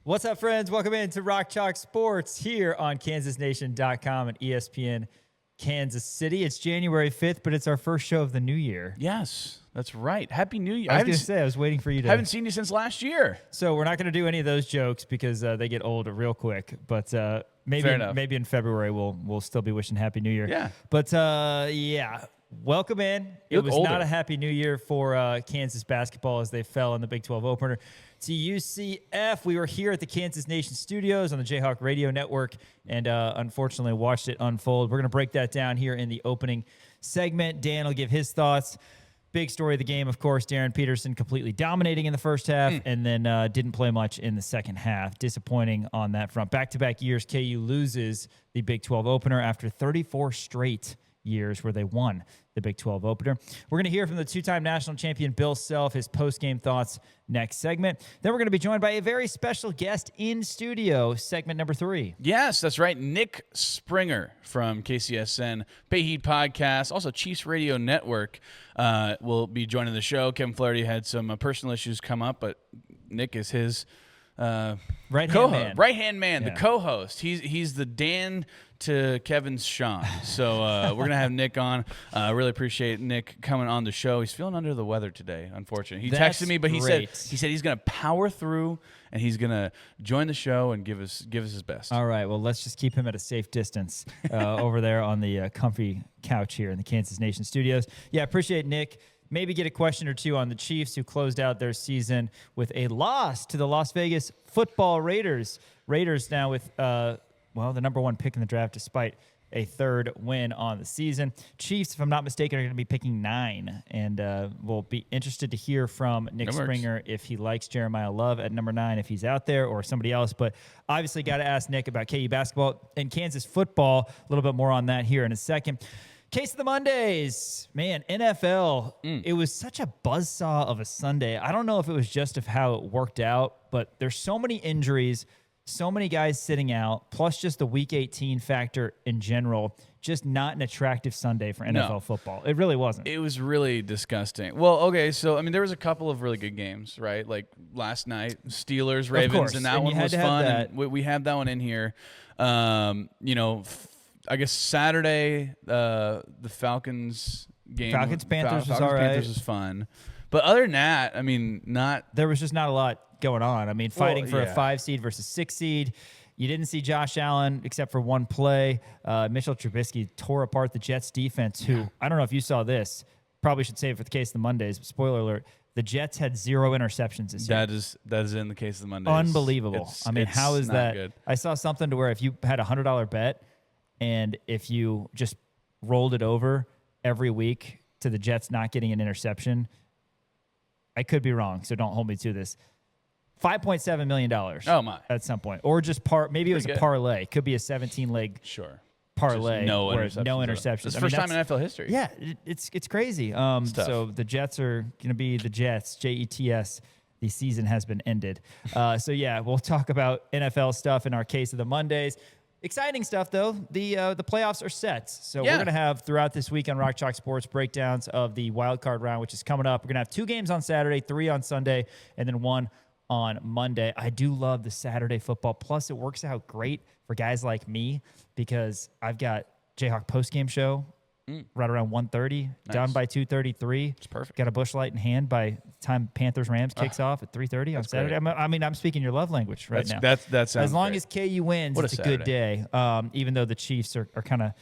What's up, friends? Welcome into Rock Chalk Sports here on KansasNation.com and ESPN Kansas City. It's January 5th, but it's our first show of the new year. Yes, that's right. Happy New Year. I was going to say, I was waiting for you to... I haven't seen you since last year. So we're not going to do any of those jokes because they get old real quick. But maybe in February we'll still be wishing Happy New Year. Yeah. But welcome in. It was older. not a Happy New Year for Kansas basketball as they fell in the Big 12 opener to UCF. We were here at the Kansas Nation Studios on the Jayhawk Radio Network and unfortunately watched it unfold. We're going to break that down here in the opening segment. Dan will give his thoughts. Big story of the game, of course, Darren Peterson completely dominating in the first half and then didn't play much in the second half. Disappointing on that front. Back-to-back years, KU loses the Big 12 opener after 34 straight years where they won the Big 12 opener. We're going to hear from the two-time national champion Bill Self, his post-game thoughts next segment. Then we're going to be joined by a very special guest in studio, segment number 3. Yes, that's right. Nick Springer from KCSN Bayheat Podcast, also Chiefs Radio Network, will be joining the show. Kevin Flaherty had some personal issues come up, but Nick is his right-hand man, the co-host. He's the Dan to Kevin's Sean. So we're going to have Nick on. Really appreciate Nick coming on the show. He's feeling under the weather today, unfortunately. He texted me, but he said he's going to power through and he's going to join the show and give us his best. All right, well, let's just keep him at a safe distance over there on the comfy couch here in the Kansas Nation Studios. Yeah, appreciate Nick. Maybe get a question or two on the Chiefs, who closed out their season with a loss to the Las Vegas Football Raiders. Raiders now with, the number one pick in the draft despite a third win on the season. Chiefs, if I'm not mistaken, are going to be picking 9, and we'll be interested to hear from Nick Springer if he likes Jeremiah Love at number 9, if he's out there, or somebody else. But obviously got to ask Nick about KU basketball and Kansas football. A little bit more on that here in a second. Case of the Mondays. Man, NFL, It was such a buzzsaw of a Sunday. I don't know if it was just of how it worked out, but there's so many injuries, so many guys sitting out, plus just the Week 18 factor in general. Just not an attractive Sunday for NFL football. It really wasn't. It was really disgusting. Well, okay, so, I mean, there was a couple of really good games, right? Like last night, Steelers, Ravens, and that one was fun. And we had that one in here. I guess Saturday, the Falcons game. Falcons-Panthers was all right. Panthers was fun. But other than that, I mean, there was just not a lot going on. I mean, fighting for a 5 seed versus 6 seed. You didn't see Josh Allen except for one play. Mitchell Trubisky tore apart the Jets defense, who, I don't know if you saw this, probably should save it for the case of the Mondays, but spoiler alert, the Jets had 0 interceptions this year. That is in the case of the Mondays. Unbelievable. How is that? Good. I saw something to where if you had a $100 bet, and if you just rolled it over every week to the Jets not getting an interception, I could be wrong, so don't hold me to this. $5.7 million. Oh, my. At some point. Or just maybe it was a parlay. Could be a 17-leg parlay. No interceptions. It's the first time in NFL history. Yeah, it's crazy. So the Jets are going to be the Jets, Jets. The season has been ended. We'll talk about NFL stuff in our case of the Mondays. Exciting stuff, though. The playoffs are set. So we're going to have, throughout this week on Rock Chalk Sports, breakdowns of the wild card round, which is coming up. We're going to have 2 games on Saturday, 3 on Sunday, and then 1 on Monday. I do love the Saturday football. Plus, it works out great for guys like me because I've got Jayhawk postgame show right around 1:30, down by 2:33. It's perfect. Got a Busch Light in hand by the time Panthers-Rams kicks off at 3:30 on Saturday. I'm speaking your love language right now. That sounds as long great. as KU wins, it's a good day. Even though the Chiefs are kind of,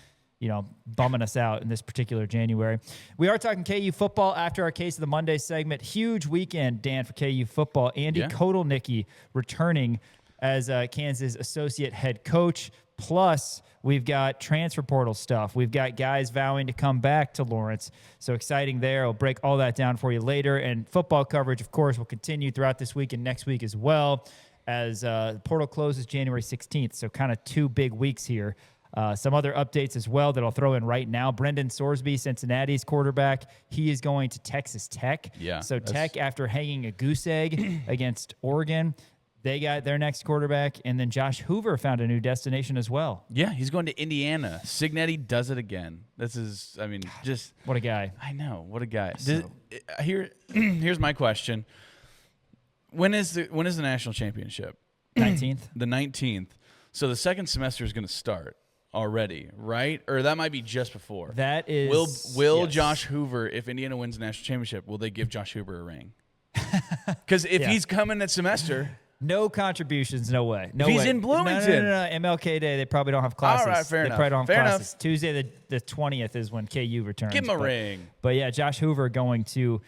bumming us out in this particular January. We are talking KU football after our Case of the Monday segment. Huge weekend, Dan, for KU football. Andy Kotelnicki returning as Kansas associate head coach. Plus, we've got transfer portal stuff. We've got guys vowing to come back to Lawrence. So exciting there. I'll break all that down for you later. And football coverage, of course, will continue throughout this week and next week as well, as the portal closes January 16th. So kind of 2 big weeks here. Some other updates as well that I'll throw in right now. Brendan Sorsby, Cincinnati's quarterback, he is going to Texas Tech. Yeah, so Tech, after hanging a goose egg against Oregon, they got their next quarterback, and then Josh Hoover found a new destination as well. Yeah, he's going to Indiana. Signetti does it again. Just what a guy. I know, what a guy. Here's my question: When is the national championship? 19th? The 19th. So the second semester is going to start already, right? Or that might be just before. That is. Will yes. Josh Hoover, if Indiana wins the national championship, will they give Josh Hoover a ring? Because if he's coming that semester, no contributions, no way. No if he's way. in Bloomington. No. MLK Day, they probably don't have classes. All right, fair enough. Probably don't have Fair classes. enough. Tuesday the 20th is when KU returns. Give him a ring. But yeah, Josh Hoover going to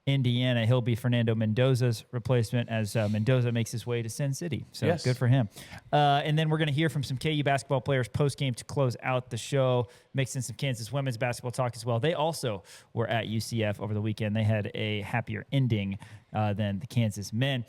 Indiana. He'll be Fernando Mendoza's replacement as Mendoza makes his way to Sin City. So Yes. good for him. And then we're going to hear from some KU basketball players post-game to close out the show. Mix in some Kansas women's basketball talk as well. They also were at UCF over the weekend. They had a happier ending than the Kansas men.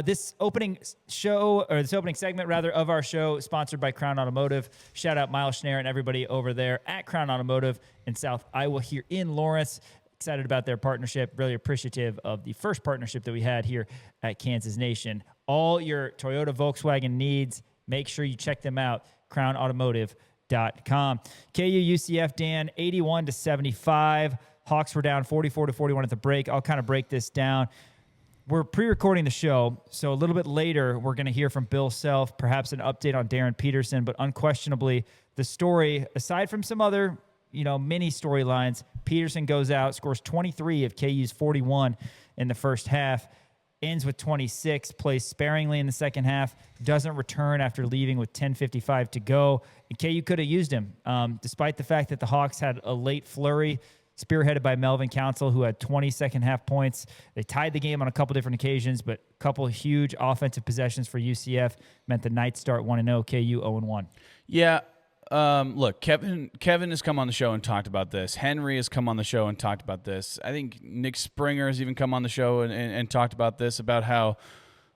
This opening segment of our show, sponsored by Crown Automotive. Shout out Miles Schneier and everybody over there at Crown Automotive in South Iowa here in Lawrence. Excited about their partnership. Really appreciative of the first partnership that we had here at Kansas Nation. All your Toyota, Volkswagen needs, make sure you check them out. CrownAutomotive.com. KU UCF, Dan, 81-75. Hawks were down 44-41 at the break. I'll kind of break this down. We're pre-recording the show, so a little bit later, we're going to hear from Bill Self, perhaps an update on Darren Peterson, but unquestionably, the story, aside from some other mini storylines, Peterson goes out, scores 23 of KU's 41 in the first half, ends with 26, plays sparingly in the second half, doesn't return after leaving with 10:55 to go. And KU could have used him, despite the fact that the Hawks had a late flurry, spearheaded by Melvin Council, who had 20 second-half points. They tied the game on a couple different occasions, but a couple of huge offensive possessions for UCF meant the Knights start 1-0, KU 0-1. Yeah. Look, Kevin has come on the show and talked about this. Henry has come on the show and talked about this. I think Nick Springer has even come on the show and talked about this, about how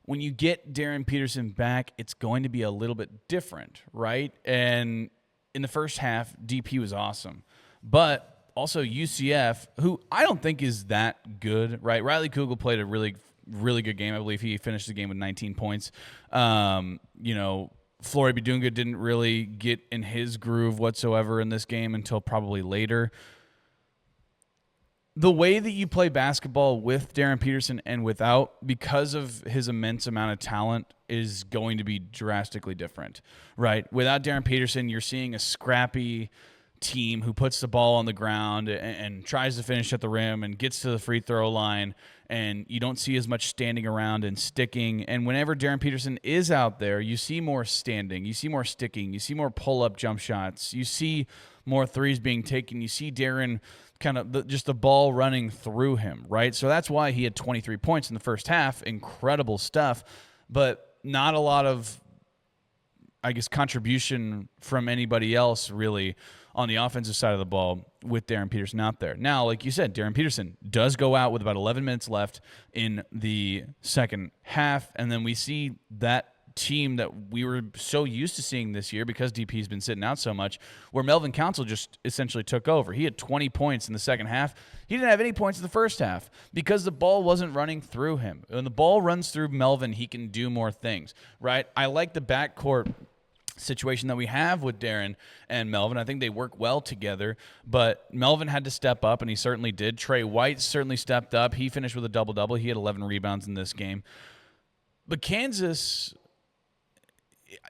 when you get Darren Peterson back, it's going to be a little bit different, right? And in the first half, DP was awesome. But also UCF, who I don't think is that good, right? Riley Kugel played a really, really good game. I believe he finished the game with 19 points. Flory Bidunga didn't really get in his groove whatsoever in this game until probably later. The way that you play basketball with Darren Peterson and without, because of his immense amount of talent, is going to be drastically different, right? Without Darren Peterson, you're seeing a scrappy team who puts the ball on the ground and tries to finish at the rim and gets to the free throw line, and you don't see as much standing around and sticking. And whenever Darren Peterson is out there, you see more standing, you see more sticking, you see more pull-up jump shots, you see more threes being taken, you see Darren kind of just the ball running through him, right? So that's why he had 23 points in the first half. Incredible stuff, but not a lot of, I guess, contribution from anybody else really on the offensive side of the ball with Darren Peterson out there. Now, like you said, Darren Peterson does go out with about 11 minutes left in the second half, and then we see that team that we were so used to seeing this year because DP's been sitting out so much, where Melvin Council just essentially took over. He had 20 points in the second half. He didn't have any points in the first half because the ball wasn't running through him. When the ball runs through Melvin, he can do more things, right? I like the backcourt situation that we have with Darren and Melvin. I think they work well together, but Melvin had to step up, and he certainly did. Trey White certainly stepped up. He finished with a double-double. He had 11 rebounds in this game. But Kansas,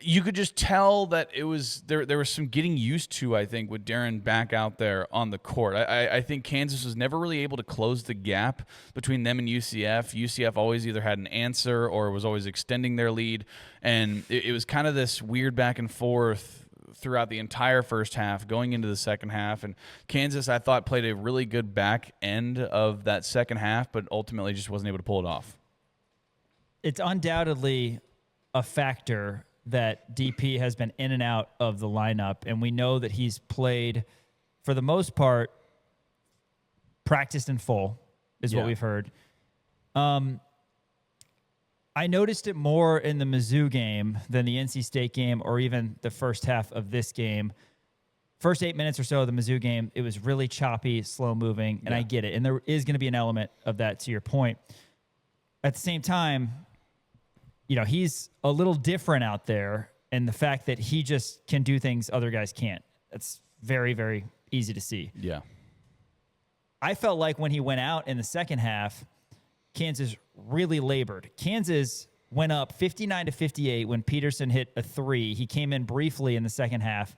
you could just tell that it was there was some getting used to, I think, with Darren back out there on the court. I think Kansas was never really able to close the gap between them and UCF. UCF always either had an answer or was always extending their lead, and it was kind of this weird back and forth throughout the entire first half, going into the second half. And Kansas, I thought, played a really good back end of that second half, but ultimately just wasn't able to pull it off. It's undoubtedly a factor that DP has been in and out of the lineup, and we know that he's played, for the most part, practiced in full, is what we've heard. I noticed it more in the Mizzou game than the NC State game or even the first half of this game. First 8 minutes or so of the Mizzou game, it was really choppy, slow-moving, and I get it. And there is going to be an element of that, to your point. At the same time, he's a little different out there, and the fact that he just can do things other guys can't. That's very, very easy to see. Yeah. I felt like when he went out in the second half, Kansas really labored. Kansas went up 59-58 when Peterson hit a three. He came in briefly in the second half.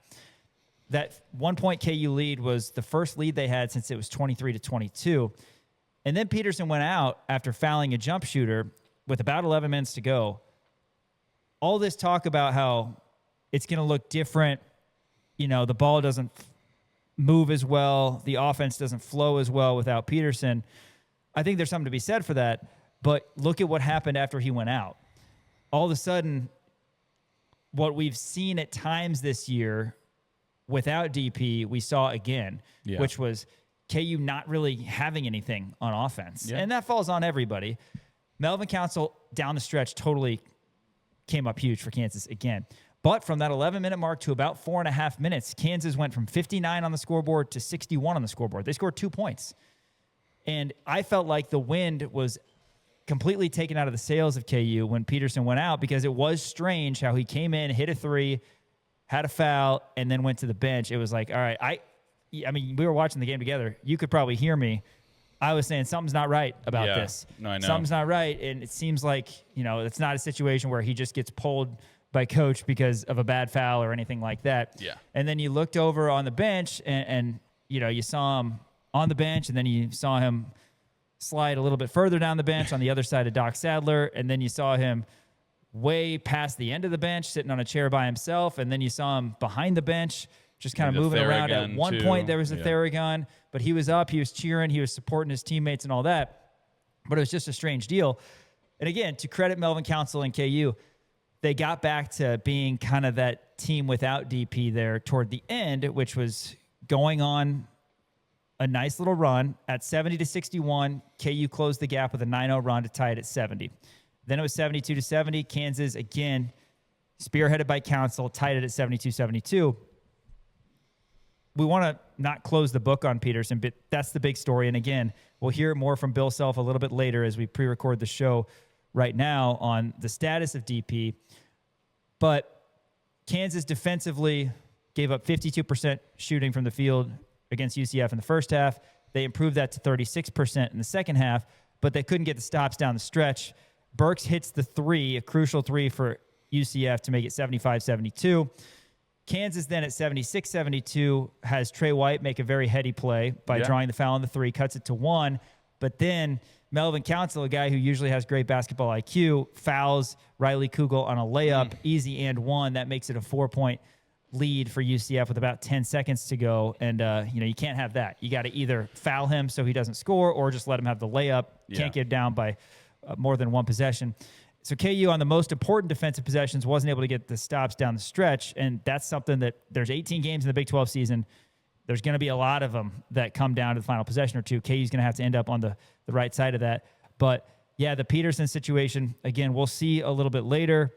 That 1 point KU lead was the first lead they had since it was 23-22. And then Peterson went out after fouling a jump shooter with about 11 minutes to go. All this talk about how it's going to look different, the ball doesn't move as well, the offense doesn't flow as well without Peterson. I think there's something to be said for that, but look at what happened after he went out. All of a sudden, what we've seen at times this year without DP, we saw again, which was KU not really having anything on offense. Yeah. And that falls on everybody. Melvin Council down the stretch totally came up huge for Kansas again. But from that 11-minute mark to about 4.5 minutes, Kansas went from 59 on the scoreboard to 61 on the scoreboard. They scored 2 points. And I felt like the wind was completely taken out of the sails of KU when Peterson went out, because it was strange how he came in, hit a three, had a foul, and then went to the bench. It was like, all right, I mean, we were watching the game together. You could probably hear me. I was saying something's not right about this. No, I know. Something's not right, and it seems like, it's not a situation where he just gets pulled by coach because of a bad foul or anything like that. Yeah. And then you looked over on the bench, and you saw him on the bench, and then you saw him slide a little bit further down the bench on the other side of Doc Sadler, and then you saw him way past the end of the bench, sitting on a chair by himself, and then you saw him behind the bench, just kind of moving around. At one point, there was a Theragun, but he was up, he was cheering, he was supporting his teammates and all that. But it was just a strange deal. And again, to credit Melvin Council and KU, they got back to being kind of that team without DP there toward the end, which was going on a nice little run. At 70-61, KU closed the gap with a 9-0 run to tie it at 70. Then it was 72-70. Kansas, again, spearheaded by Council, tied it at 72-72. We want to not close the book on Peterson, but that's the big story. And again, we'll hear more from Bill Self a little bit later as we pre-record the show right now on the status of DP. But Kansas defensively gave up 52% shooting from the field against UCF in the first half. They improved that to 36% in the second half, but they couldn't get the stops down the stretch. Burks hits the three, a crucial three for UCF to make it 75-72. Kansas then at 76-72 has Trey White make a very heady play by drawing the foul on the three, cuts it to 1. But then Melvin Council, a guy who usually has great basketball IQ, fouls Riley Kugel on a layup, easy and 1. That makes it a 4-point lead for UCF with about 10 seconds to go. And, you can't have that. You got to either foul him so he doesn't score or just let him have the layup. Can't get down by more than one possession. So KU on the most important defensive possessions wasn't able to get the stops down the stretch, and that's something that there's 18 games in the Big 12 season. There's going to be a lot of them that come down to the final possession or two. KU's going to have to end up on the right side of that. But, yeah, the Peterson situation, again, we'll see a little bit later.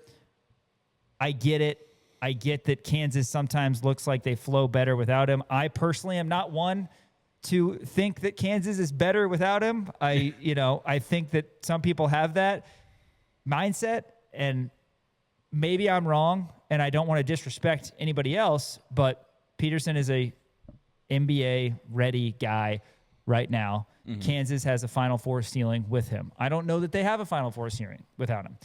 I get it. I get that Kansas sometimes looks like they flow better without him. I personally am not one to think that Kansas is better without him. I think that some people have that mindset, and maybe I'm wrong, and I don't want to disrespect anybody else, but Peterson is a NBA-ready guy right now. Mm-hmm. Kansas has a Final Four ceiling with him. I don't know that they have a Final Four ceiling without him.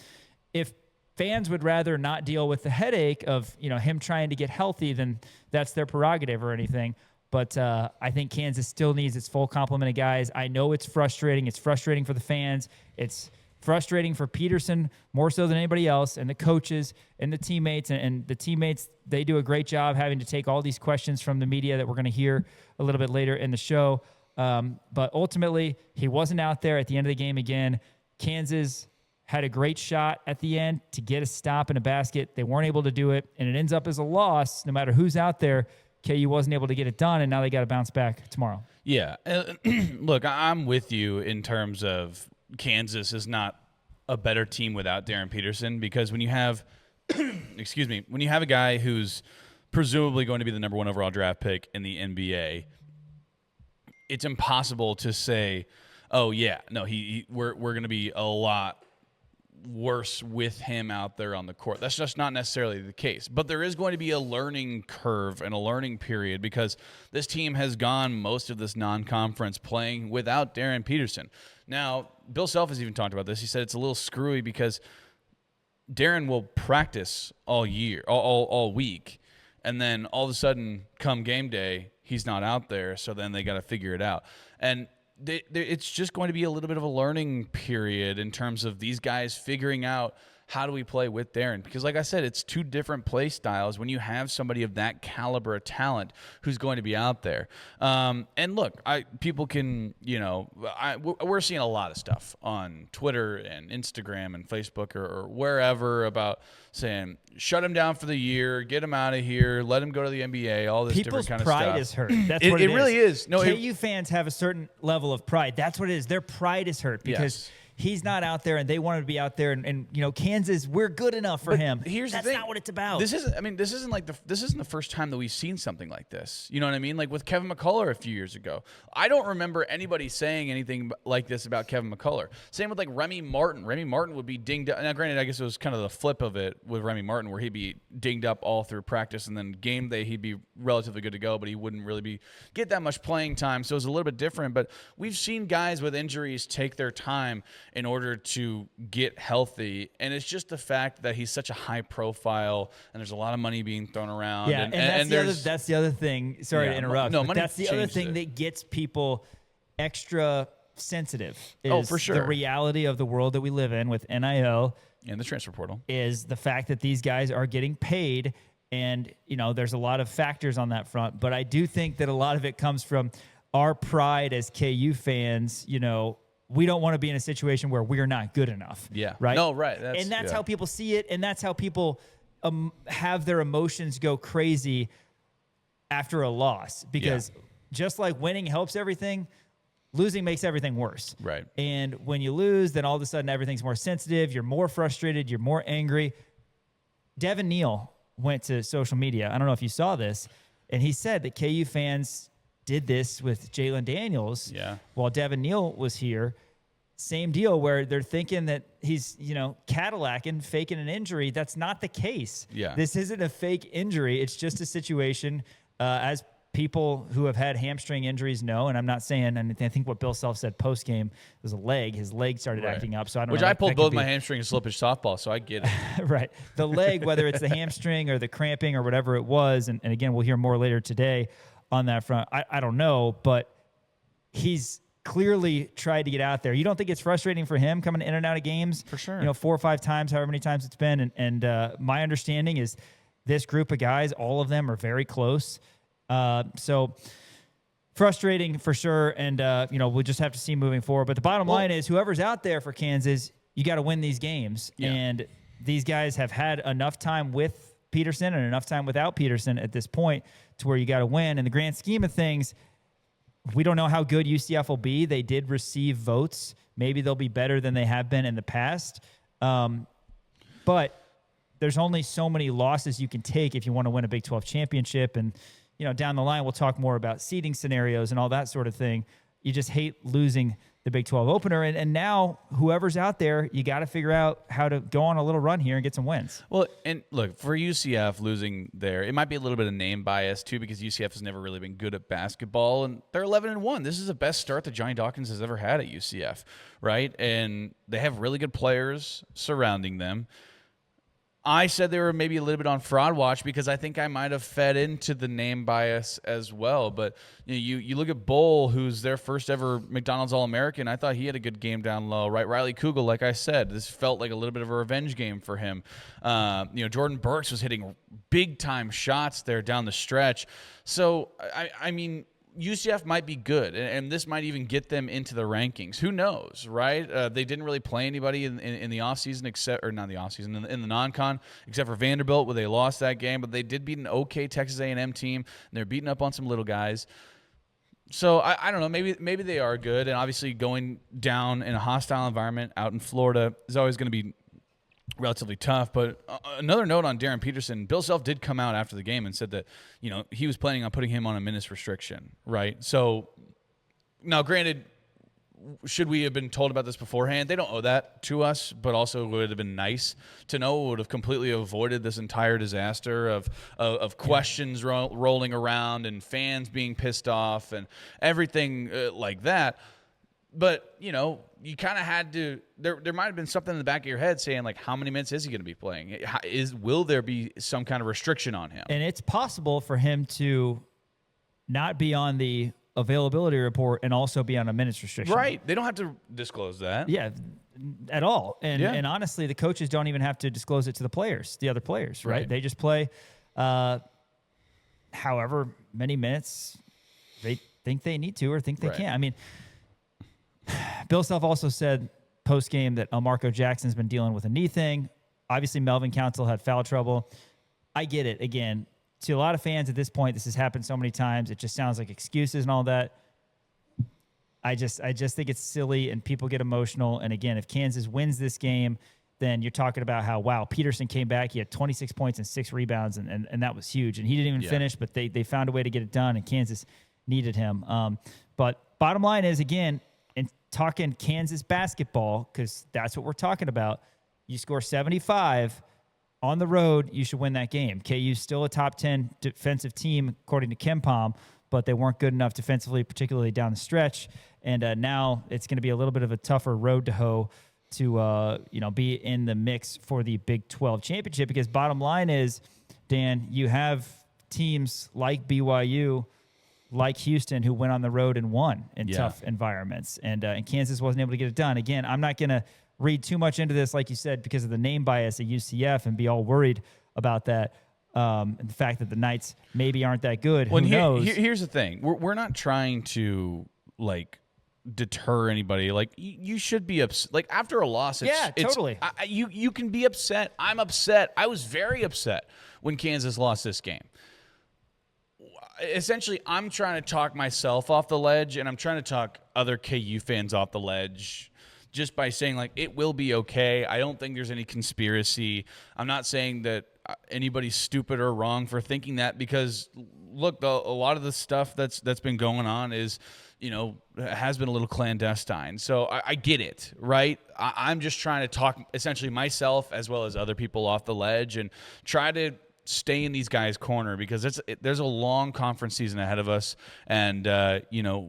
If fans would rather not deal with the headache of him trying to get healthy, then that's their prerogative or anything. But I think Kansas still needs its full complement of guys. I know it's frustrating. It's frustrating for the fans. It's frustrating for Peterson more so than anybody else, and the coaches and the teammates. And the teammates, they do a great job having to take all these questions from the media that we're going to hear a little bit later in the show. But ultimately, he wasn't out there at the end of the game again. Kansas had a great shot at the end to get a stop in a basket. They weren't able to do it, and it ends up as a loss no matter who's out there. KU wasn't able to get it done, and now they got to bounce back tomorrow. Yeah. Look, I'm with you in terms of Kansas is not a better team without Darren Peterson, because when you have when you have a guy who's presumably going to be the number 1 overall draft pick in the NBA, it's impossible to say, oh yeah, no, we're going to be a lot worse with him out there on the court. That's just not necessarily the case. But there is going to be a learning curve and a learning period, because this team has gone most of this non-conference playing without Darren Peterson. Now, Bill Self has even talked about this. He said it's a little screwy because Darren will practice all year, all week, and then all of a sudden, come game day, he's not out there. So then they got to figure it out, and it's just going to be a little bit of a learning period in terms of these guys figuring out how do we play with Darren? Because like I said, it's two different play styles when you have somebody of that caliber of talent who's going to be out there. And look, people can, we're seeing a lot of stuff on Twitter and Instagram and Facebook or wherever about saying, shut him down for the year, get him out of here, let him go to the NBA, all this different kind of stuff. People's pride is hurt. That's what it is. It really is. No, KU fans have a certain level of pride. That's what it is. Their pride is hurt because he's not out there, and they want him to be out there. And Kansas, we're good enough for him. Here's That's the thing. not what it's about. This isn't the first time that we've seen something like this. You know what I mean? Like with Kevin McCullough a few years ago. I don't remember anybody saying anything like this about Kevin McCullough. Same with like Remy Martin. Remy Martin would be dinged up. Now, granted, I guess it was kind of the flip of it with Remy Martin, where he'd be dinged up all through practice, and then game day he'd be relatively good to go, but he wouldn't really get that much playing time. So it was a little bit different. But we've seen guys with injuries take their time in order to get healthy, and it's just the fact that he's such a high profile and there's a lot of money being thrown around. Yeah, and that's the other thing. Sorry to interrupt. No, but that's the other thing that gets people extra sensitive. Is for sure. The reality of the world that we live in with NIL and the transfer portal is the fact that these guys are getting paid, and there's a lot of factors on that front. But I do think that a lot of it comes from our pride as KU fans. We don't want to be in a situation where we're not good enough. Yeah. Right? No, right. That's how people see it, and that's how people have their emotions go crazy after a loss. Because just like winning helps everything, losing makes everything worse. Right. And when you lose, then all of a sudden everything's more sensitive. You're more frustrated. You're more angry. Devin Neal went to social media. I don't know if you saw this, and he said that KU fans did this with Jalen Daniels while Devin Neal was here. Same deal where they're thinking that he's, Cadillacing, faking an injury. That's not the case. Yeah. This isn't a fake injury. It's just a situation, as people who have had hamstring injuries know, and I'm not saying, and I think what Bill Self said post-game was a leg. His leg started acting up. So I don't know. Which I pulled both my hamstrings slippage softball, so I get it. Right. The leg, whether it's the hamstring or the cramping or whatever it was, and again, we'll hear more later today on that front. I don't know, but he's clearly tried to get out there. You don't think it's frustrating for him coming in and out of games? For sure. 4 or 5 times, however many times it's been. And my understanding is this group of guys, all of them are very close. So frustrating for sure. And, we'll just have to see moving forward. But the bottom line is whoever's out there for Kansas, you got to win these games. Yeah. And these guys have had enough time with Peterson and enough time without Peterson at this point to where you got to win. In the grand scheme of things, we don't know how good UCF will be. They did receive votes. Maybe they'll be better than they have been in the past. But there's only so many losses you can take if you want to win a Big 12 championship. And, down the line, we'll talk more about seeding scenarios and all that sort of thing. You just hate losing the Big 12 opener. And now whoever's out there, you got to figure out how to go on a little run here and get some wins. Well, and look, for UCF losing there, it might be a little bit of name bias too, because UCF has never really been good at basketball, and they're 11-1. This is the best start that Johnny Dawkins has ever had at UCF, right? And they have really good players surrounding them. I said they were maybe a little bit on fraud watch because I think I might have fed into the name bias as well. But you look at Bull, who's their first ever McDonald's All-American. I thought he had a good game down low, right? Riley Kugel, like I said, this felt like a little bit of a revenge game for him. Jordan Burks was hitting big-time shots there down the stretch. So, I mean, UCF might be good, and this might even get them into the rankings. Who knows, right? They didn't really play anybody in the offseason in the non-con, except for Vanderbilt, where they lost that game. But they did beat an okay Texas A&M team, and they're beating up on some little guys. So I don't know. Maybe they are good, and obviously going down in a hostile environment out in Florida is always going to be relatively tough. But another note on Darren Peterson, Bill Self did come out after the game and said that, he was planning on putting him on a minutes restriction, right? So now granted, should we have been told about this beforehand? They don't owe that to us, but also it would have been nice to know. It would have completely avoided this entire disaster of questions rolling around and fans being pissed off and everything like that. But, you kind of had to – there might have been something in the back of your head saying, like, how many minutes is he going to be playing? Will there be some kind of restriction on him? And it's possible for him to not be on the availability report and also be on a minutes restriction. Right. They don't have to disclose that. Yeah, at all. And honestly, the coaches don't even have to disclose it to the other players, right? They just play however many minutes they think they need to or think they can. I mean, Bill Self also said post-game that Marco Jackson's been dealing with a knee thing. Obviously, Melvin Council had foul trouble. I get it. Again, to a lot of fans at this point, this has happened so many times. It just sounds like excuses and all that. I just think it's silly and people get emotional. And again, if Kansas wins this game, then you're talking about how, wow, Peterson came back. He had 26 points and 6 rebounds, and that was huge. And he didn't even finish, but they found a way to get it done, and Kansas needed him. But bottom line is, again, in talking Kansas basketball, because that's what we're talking about, you score 75 on the road, you should win that game. KU's still a top 10 defensive team, according to KenPom, but they weren't good enough defensively, particularly down the stretch. And now it's going to be a little bit of a tougher road to hoe to be in the mix for the Big 12 championship, because bottom line is, Dan, you have teams like BYU, like Houston, who went on the road and won in tough environments. And Kansas wasn't able to get it done. Again, I'm not going to read too much into this, like you said, because of the name bias at UCF and be all worried about that. And the fact that the Knights maybe aren't that good. Who knows? Here's the thing. We're not trying to, deter anybody. You should be upset. After a loss, totally. You can be upset. I'm upset. I was very upset when Kansas lost this game. Essentially, I'm trying to talk myself off the ledge, and I'm trying to talk other KU fans off the ledge just by saying, it will be okay. I don't think there's any conspiracy. I'm not saying that anybody's stupid or wrong for thinking that, because, look, a lot of the stuff that's been going on is, has been a little clandestine. So I get it, right? I'm just trying to talk essentially myself as well as other people off the ledge and try to stay in these guys' corner, because there's a long conference season ahead of us, and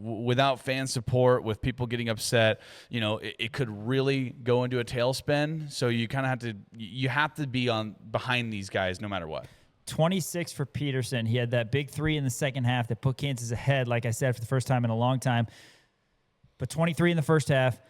without fan support, with people getting upset, it could really go into a tailspin. So you kind of have to be behind these guys no matter what. 26 for Peterson. He had that big 3 in the second half that put Kansas ahead, like I said, for the first time in a long time. But 23 in the first half.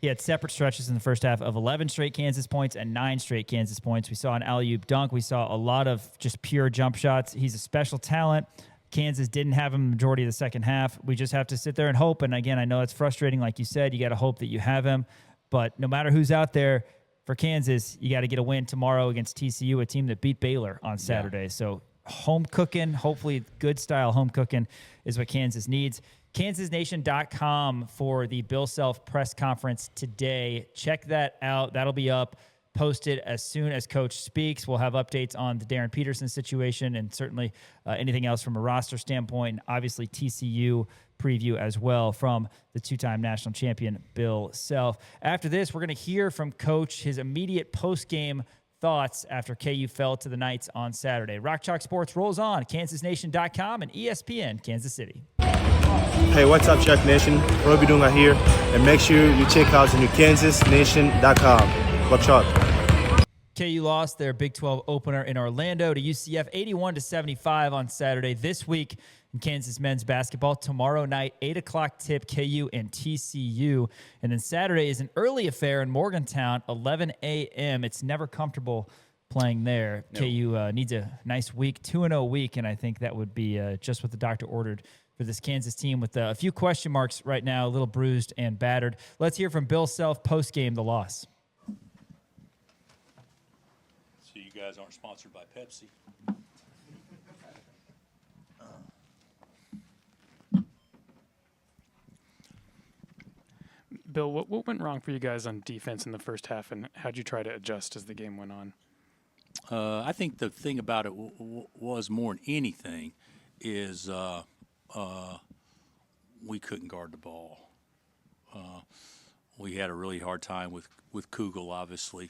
He had separate stretches in the first half of 11 straight Kansas points and 9 straight Kansas points. We saw an alley-oop dunk. We saw a lot of just pure jump shots. He's a special talent. Kansas didn't have him the majority of the second half. We just have to sit there and hope. And again, I know it's frustrating. Like you said, you got to hope that you have him. But no matter who's out there for Kansas, you got to get a win tomorrow against TCU, a team that beat Baylor on Saturday. Yeah. So home cooking, hopefully good style home cooking, is what Kansas needs. KansasNation.com for the Bill Self press conference today. Check that out. That'll be up, posted as soon as Coach speaks. We'll have updates on the Darren Peterson situation and certainly anything else from a roster standpoint, and obviously TCU preview as well from the 2-time national champion Bill Self. After this, we're going to hear from Coach, his immediate post-game thoughts after KU fell to the Knights on Saturday. Rock Chalk Sports rolls on, KansasNation.com and ESPN Kansas City. Hey, what's up, Chuck Nation? Roby Dunga here, and make sure you check out the new KansasNation.com. Rock Chalk. KU lost their Big 12 opener in Orlando to UCF 81-75 on Saturday. This week in Kansas men's basketball, tomorrow night, 8 o'clock tip, KU and TCU. And then Saturday is an early affair in Morgantown, 11 a.m. It's never comfortable playing there. Nope. KU needs a nice week, 2-0 week, and I think that would be just what the doctor ordered for this Kansas team, with a few question marks right now, a little bruised and battered. Let's hear from Bill Self post-game, the loss. So you guys aren't sponsored by Pepsi. Bill, what went wrong for you guys on defense in the first half, and how'd you try to adjust as the game went on? I think the thing about it was more than anything is we couldn't guard the ball. We had a really hard time with Kugel, obviously,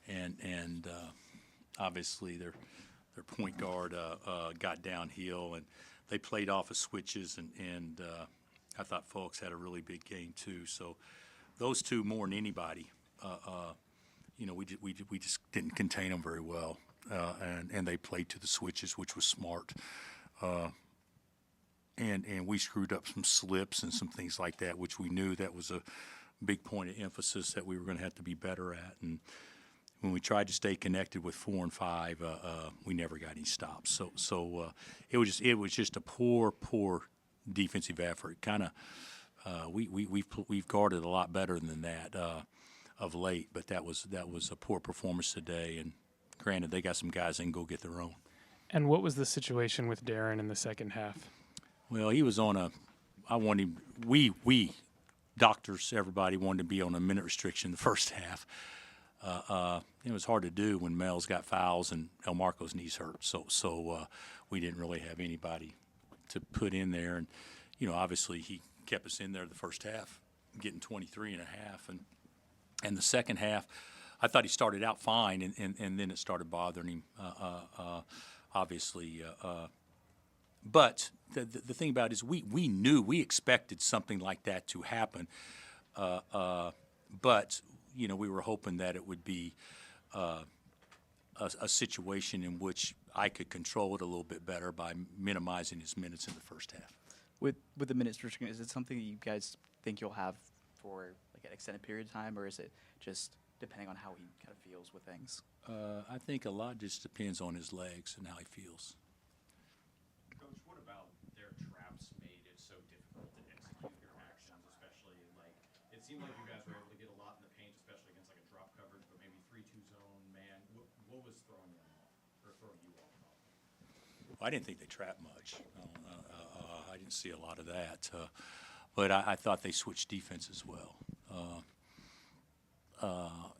and obviously their point guard got downhill, and they played off of switches, and I thought Folks had a really big game too. So those two more than anybody, we just didn't contain them very well, and they played to the switches, which was smart. And we screwed up some slips and some things like that, which we knew that was a big point of emphasis that we were going to have to be better at. And when we tried to stay connected with 4 and 5, we never got any stops. So it was just a poor defensive effort. Kind of we've guarded a lot better than that of late, but that was a poor performance today. And granted, they got some guys that can go get their own. And what was the situation with Darren in the second half? Well, he was on we doctors, everybody wanted to be on a minute restriction the first half. It was hard to do when Mel's got fouls and El Marco's knees hurt. So we didn't really have anybody to put in there. And, obviously he kept us in there the first half, getting 23 and a half. And the second half, I thought he started out fine, and then it started bothering him, obviously. But the thing about it is we expected something like that to happen. But, we were hoping that it would be a situation in which I could control it a little bit better by minimizing his minutes in the first half. With the minutes restriction, is it something that you guys think you'll have for like an extended period of time, or is it just depending on how he kind of feels with things? I think a lot just depends on his legs and how he feels. Coach, what about their traps made it so difficult to execute your actions, especially it seemed like you guys were able to get a lot in the paint, especially against a drop coverage, but maybe 3-2 zone man. What was throwing you off, or throwing you off? Well, I didn't think they trapped much. I didn't see a lot of that, but I thought they switched defense as well.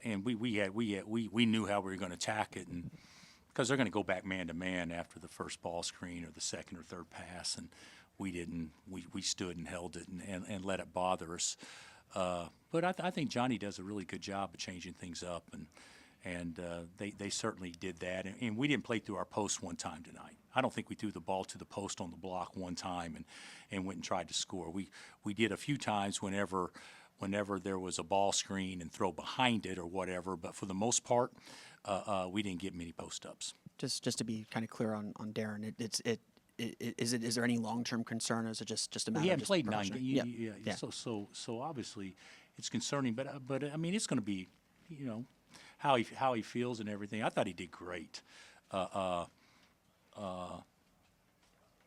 And we knew how we were going to attack it, and because they're going to go back man to man after the first ball screen or the second or third pass, and we didn't. We stood and held it and let it bother us. But I think Johnny does a really good job of changing things up, and they certainly did that. And we didn't play through our post one time tonight. I don't think we threw the ball to the post on the block one time and went and tried to score. We did a few times whenever there was a ball screen and throw behind it or whatever, but for the most part, we didn't get many post-ups. Just to be kind of clear on Darren, is there any long-term concern, or is it just a matter? He of hadn't played 9 games. Yeah. So obviously it's concerning, but I mean it's going to be, how he feels and everything. I thought he did great.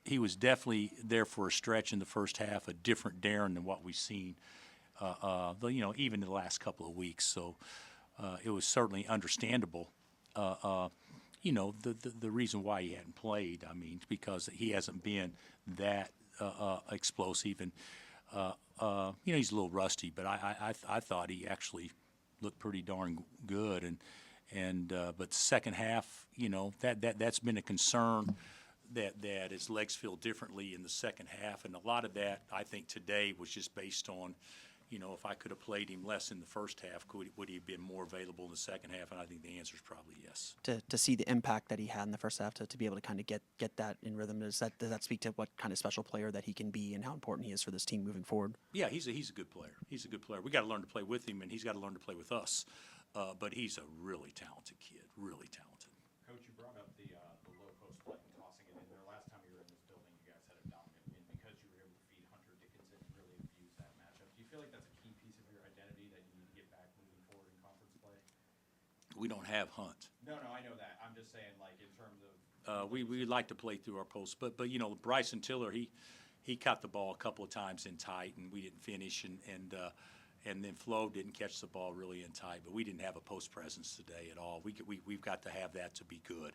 He was definitely there for a stretch in the first half, a different Darren than what we've seen. Even in the last couple of weeks. So it was certainly understandable. The reason why he hadn't played, because he hasn't been that explosive, and he's a little rusty. But I thought he actually looked pretty darn good. But the second half, that's been a concern. That his legs feel differently in the second half, and a lot of that I think today was just based on. If I could have played him less in the first half, would he have been more available in the second half? And I think the answer is probably yes. To see the impact that he had in the first half, to be able to kind of get that in rhythm, does that speak to what kind of special player that he can be and how important he is for this team moving forward? Yeah, he's a good player. He's a good player. We got to learn to play with him, and he's got to learn to play with us. But he's a really talented kid, really talented. Coach, you brought up the low post play and tossing it in there. Last time you were in this building, you guys had a dominant win because you were able to feed Hunter Dickinson and really abuse that matchup. Do you feel like that's a key piece of your identity that you need to get back moving forward in conference play? We don't have Hunt. No, I know that. I'm just saying, in terms of we like to play through our posts, but Bryson Tiller he caught the ball a couple of times in tight, and we didn't finish, and then Flo didn't catch the ball really in tight, but we didn't have a post presence today at all. We've got to have that to be good.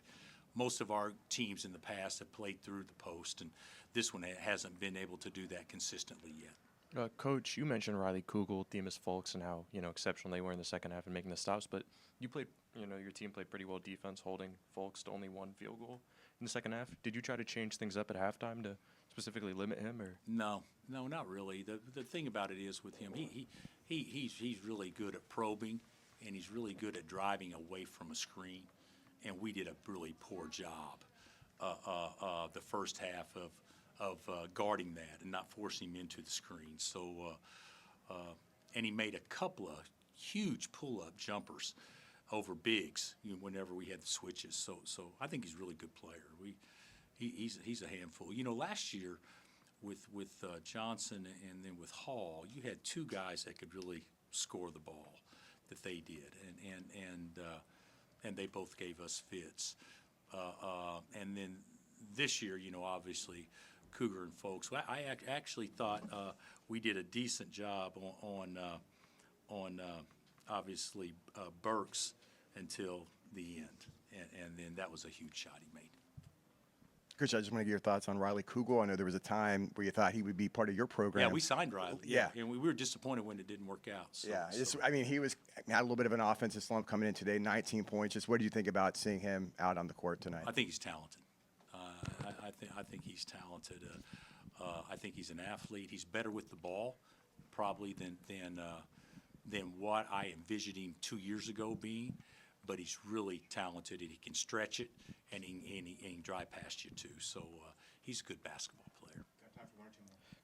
Most of our teams in the past have played through the post, and this one hasn't been able to do that consistently yet. Coach, you mentioned Riley Kugel, Themis Folks, and how exceptional they were in the second half and making the stops. But you played, your team played pretty well defense, holding Folks to only 1 field goal in the second half. Did you try to change things up at halftime to specifically limit him, or? No, not really. The thing about it is with him, he's really good at probing, and he's really good at driving away from a screen. And we did a really poor job the first half guarding that and not forcing him into the screen. So, and he made a couple of huge pull-up jumpers over bigs whenever we had the switches. So I think he's a really good player. He's a handful. Last year with Johnson and then with Hall, you had two guys that could really score the ball that they did, and they both gave us fits. And then this year, obviously, Cougar and Folks. I actually thought we did a decent job on obviously Burks until the end, and then that was a huge shot he made. Coach, I just want to get your thoughts on Riley Kugel. I know there was a time where you thought he would be part of your program. Yeah, we signed Riley. Yeah. And we were disappointed when it didn't work out. So, yeah, he had a little bit of an offensive slump coming in today, 19 points. Just what do you think about seeing him out on the court tonight? I think he's talented. I think he's talented. I think he's an athlete. He's better with the ball, probably than what I envisioned him 2 years ago being. But he's really talented, and he can stretch it, and he can drive past you too. So he's a good basketball player.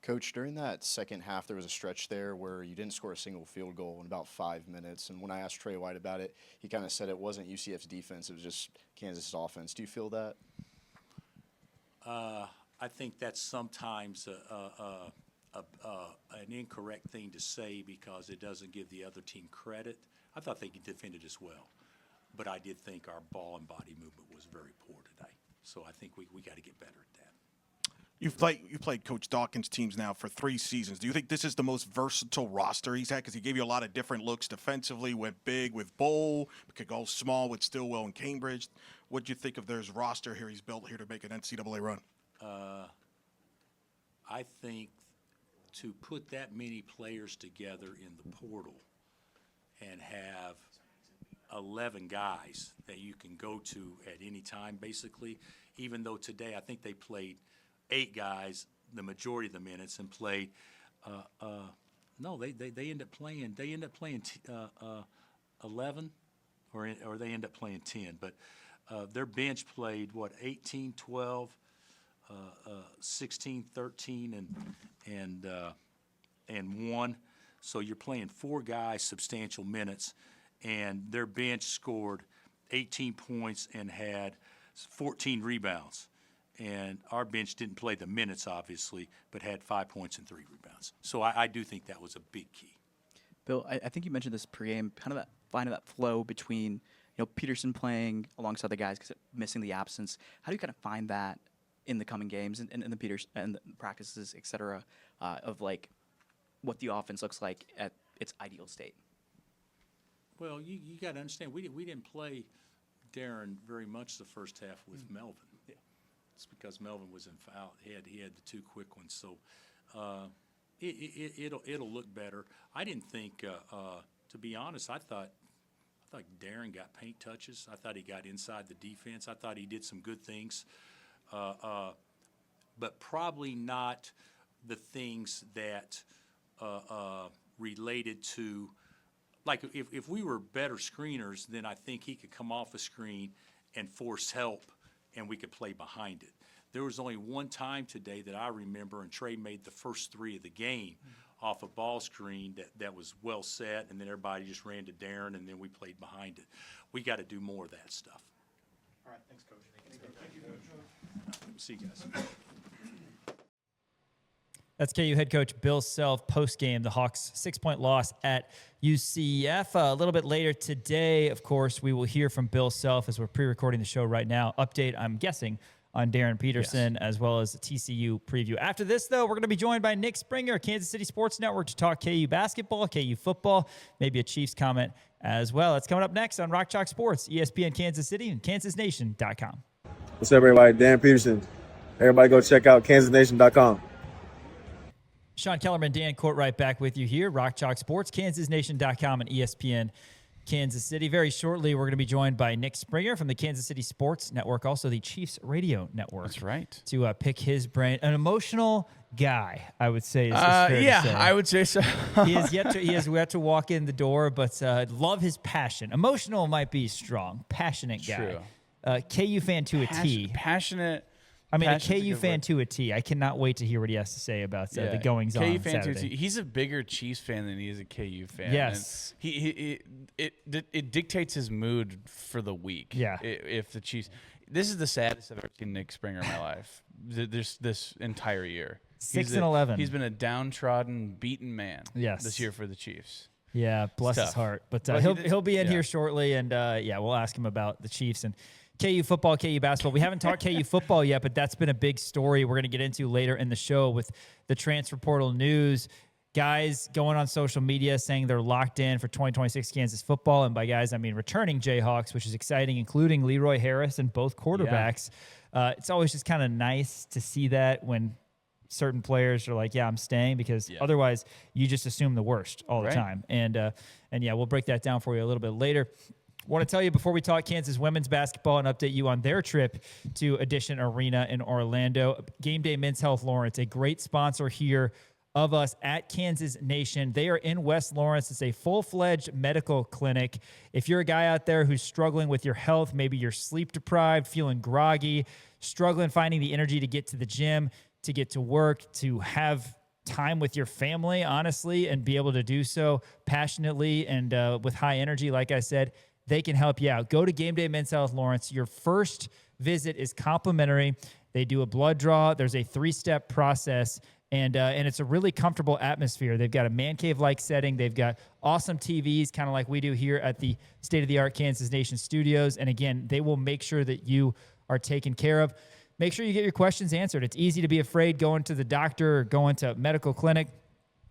Coach, during that second half, there was a stretch there where you didn't score a single field goal in about 5 minutes. And when I asked Trey White about it, he kind of said it wasn't UCF's defense; it was just Kansas' offense. Do you feel that? I think that's sometimes an incorrect thing to say because it doesn't give the other team credit. I thought they defended as well. But I did think our ball and body movement was very poor today. So I think we got to get better at that. You've played Coach Dawkins' teams now for 3 seasons. Do you think this is the most versatile roster he's had? Because he gave you a lot of different looks defensively, went big with Bowl, could go small with Stillwell and Cambridge. What do you think of their roster here he's built here to make an NCAA run? I think to put that many players together in the portal and have 11 guys that you can go to at any time, basically, even though today I think they played 8 guys the majority of the minutes and played no, they end up playing 11 or they end up playing 10, but their bench played 18, 12, 16, 13 and 1. So you're playing 4 guys substantial minutes, and their bench scored 18 points and had 14 rebounds. And our bench didn't play the minutes, obviously, but had 5 points and 3 rebounds. So I do think that was a big key. Bill, I think you mentioned this pregame, kind of that finding that flow between Peterson playing alongside the guys because missing the absence. How do you kind of find that in the coming games and the Peters and the practices, et cetera, of like what the offense looks like at its ideal state? Well, you got to understand, we didn't play Darren very much the first half with Melvin. Yeah. It's because Melvin was in foul. He had the 2 quick ones, so it'll look better. I didn't think, to be honest, I thought Darren got paint touches. I thought he got inside the defense. I thought he did some good things, but probably not the things that related to. Like, if we were better screeners, then I think he could come off a screen and force help, and we could play behind it. There was only one time today that I remember, and Trey made the first 3 of the game off a ball screen that was well set, and then everybody just ran to Darren, and then we played behind it. We got to do more of that stuff. All right, thanks, Coach. Thank you, Coach. See you guys. That's KU head coach Bill Self post-game, the Hawks' 6-point loss at UCF. A little bit later today, of course, we will hear from Bill Self as we're pre-recording the show right now. Update, I'm guessing, on Darren Peterson, as well as a TCU preview. After this, though, we're going to be joined by Nick Springer, Kansas City Sports Network, to talk KU basketball, KU football, maybe a Chiefs comment as well. That's coming up next on Rock Chalk Sports, ESPN Kansas City and KansasNation.com. What's up, everybody? Darren Peterson. Everybody go check out KansasNation.com. Sean Kellerman, Dan Courtwright back with you here. Rock Chalk Sports, KansasNation.com, and ESPN Kansas City. Very shortly, we're going to be joined by Nick Springer from the Kansas City Sports Network, also the Chiefs Radio Network. That's right. To pick his brain. An emotional guy, I would say. Is fair to say. I would say so. He has yet to walk in the door, but love his passion. Emotional might be strong. Passionate guy. True. KU fan to a T. Passionate, I mean, Passion's a a KU good fan word. to a T. I cannot wait to hear what he has to say about the goings on KU fan Saturday. too. He's a bigger Chiefs fan than he is a KU fan. Yes. And it dictates his mood for the week. Yeah. If the Chiefs, this is the saddest I've ever seen Nick Springer in my life. This entire year. 6-11. He's been a downtrodden, beaten man. Yes. This year for the Chiefs. Yeah, bless It's his tough. heart. But But he'll be in yeah. here shortly, and we'll ask him about the Chiefs and KU football, KU basketball. We haven't talked KU football yet, but that's been a big story we're going to get into later in the show with the transfer portal news. Guys going on social media saying they're locked in for 2026 Kansas football. And by guys, I mean returning Jayhawks, which is exciting, including Leroy Harris and both quarterbacks. It's always just kind of nice to see that when certain players are like, yeah, I'm staying, because otherwise you just assume the worst all the time. And we'll break that down for you a little bit later. Want to tell you before we talk Kansas women's basketball and update you on their trip to Addition Arena in Orlando. Game Day Men's Health Lawrence, a great sponsor here of us at Kansas Nation. They are in West Lawrence. It's a full-fledged medical clinic. If you're a guy out there who's struggling with your health, maybe you're sleep deprived, feeling groggy, struggling finding the energy to get to the gym, to get to work, to have time with your family, honestly, and be able to do so passionately and with high energy, like I said, they can help you out. Go to Game Day Men's Health Lawrence. Your first visit is complimentary. They do a blood draw. There's a 3-step process, and it's a really comfortable atmosphere. They've got a man cave-like setting. They've got awesome TVs, kind of like we do here at the state-of-the-art Kansas Nation studios. And again, they will make sure that you are taken care of. Make sure you get your questions answered. It's easy to be afraid going to the doctor or going to a medical clinic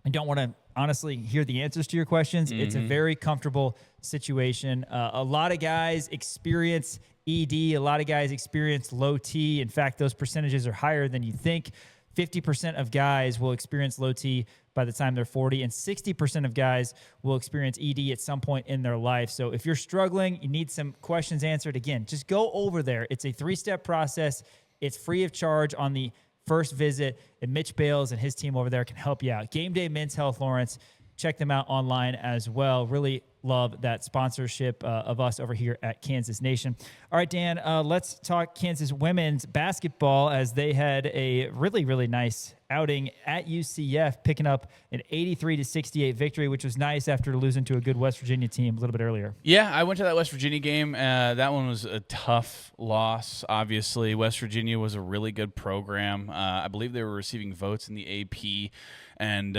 and don't want to honestly hear the answers to your questions. It's a very comfortable situation. A lot of guys experience ED. A lot of guys experience low T. In fact, those percentages are higher than you think. 50% of guys will experience low T by the time they're 40, and 60% of guys will experience ED at some point in their life. So if you're struggling, you need some questions answered, again, just go over there. It's a 3-step process. It's free of charge on the first visit, and Mitch Bales and his team over there can help you out. Game Day Men's Health Lawrence. Check them out online as well. Really love that sponsorship of us over here at Kansas Nation. All right, Dan, let's talk Kansas women's basketball, as they had a really, really nice outing at UCF, picking up an 83-68 victory, which was nice after losing to a good West Virginia team a little bit earlier. Yeah, I went to that West Virginia game. That one was a tough loss, obviously. West Virginia was a really good program. I believe they were receiving votes in the AP. And,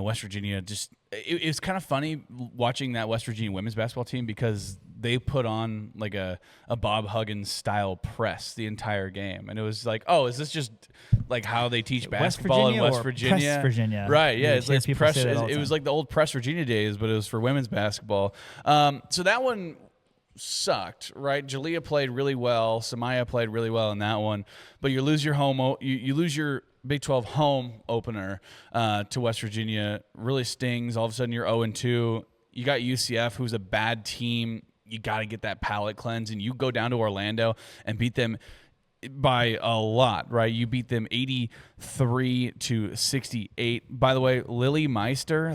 West Virginia just – it was kind of funny watching that West Virginia women's basketball team, because they put on like a Bob Huggins-style press the entire game. And it was like, oh, is this just like how they teach basketball in West Virginia? Press Virginia. Right, yeah. It's press. It was like the old Press Virginia days, but it was for women's basketball. So that one sucked, right? Jalea played really well. Samaya played really well in that one. But you lose your you lose your Big 12 home opener to West Virginia. Really stings. All of a sudden, you're 0-2. You got UCF, who's a bad team. You got to get that palate cleanse, and you go down to Orlando and beat them by a lot, right? You beat them 83-68. By the way, Lily Meister,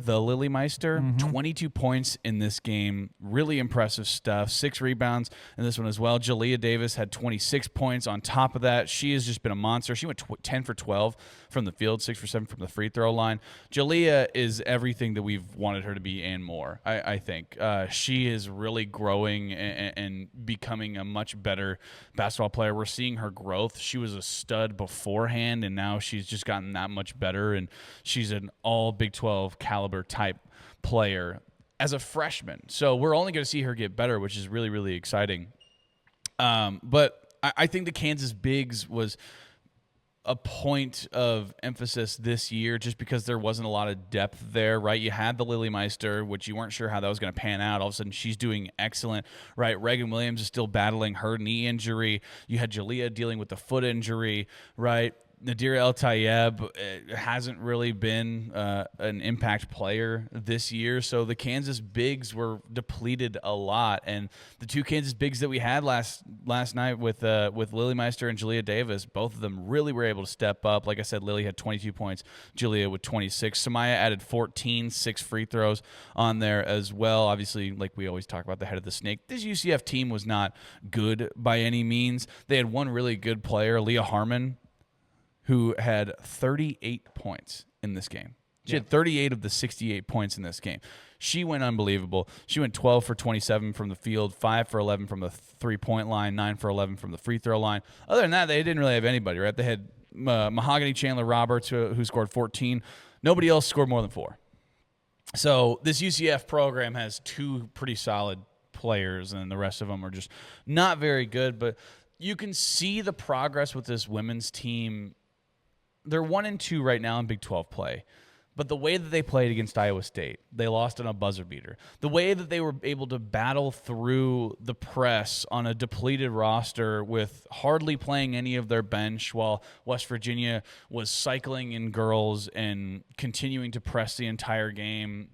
22 points in this game. Really impressive stuff. 6 rebounds in this one as well. Jalea Davis had 26 points on top of that. She has just been a monster. She went 10 for 12 from the field, 6 for 7 from the free throw line. Jalea is everything that we've wanted her to be and more, I think. She is really growing and becoming a much better basketball player. We're seeing her growth. She was a stud beforehand, and now she's just gotten that much better, and she's an all Big 12 caliber type player as a freshman. So we're only going to see her get better, which is really, really exciting. But I think the Kansas Bigs was a point of emphasis this year, just because there wasn't a lot of depth there, right? You had the Lily Meister, which you weren't sure how that was going to pan out. All of a sudden, she's doing excellent, right? Reagan Williams is still battling her knee injury. You had Jalea dealing with the foot injury, right? Nadir El Tayeb hasn't really been an impact player this year, so the Kansas bigs were depleted a lot. And the two Kansas bigs that we had last night with Lily Meister and Julia Davis, both of them really were able to step up. Like I said, Lily had 22 points, Julia with 26. Samaya added 14, 6 free throws on there as well. Obviously, like we always talk about, the head of the snake. This UCF team was not good by any means. They had one really good player, Leah Harmon, who had 38 points in this game. She had 38 of the 68 points in this game. She went unbelievable. She went 12 for 27 from the field, 5 for 11 from the three-point line, 9 for 11 from the free throw line. Other than that, they didn't really have anybody, right? They had Mahogany Chandler Roberts, who scored 14. Nobody else scored more than 4. So this UCF program has 2 pretty solid players, and the rest of them are just not very good. But you can see the progress with this women's team. They're 1-2 right now in Big 12 play. But the way that they played against Iowa State, they lost on a buzzer beater. The way that they were able to battle through the press on a depleted roster with hardly playing any of their bench while West Virginia was cycling in girls and continuing to press the entire game.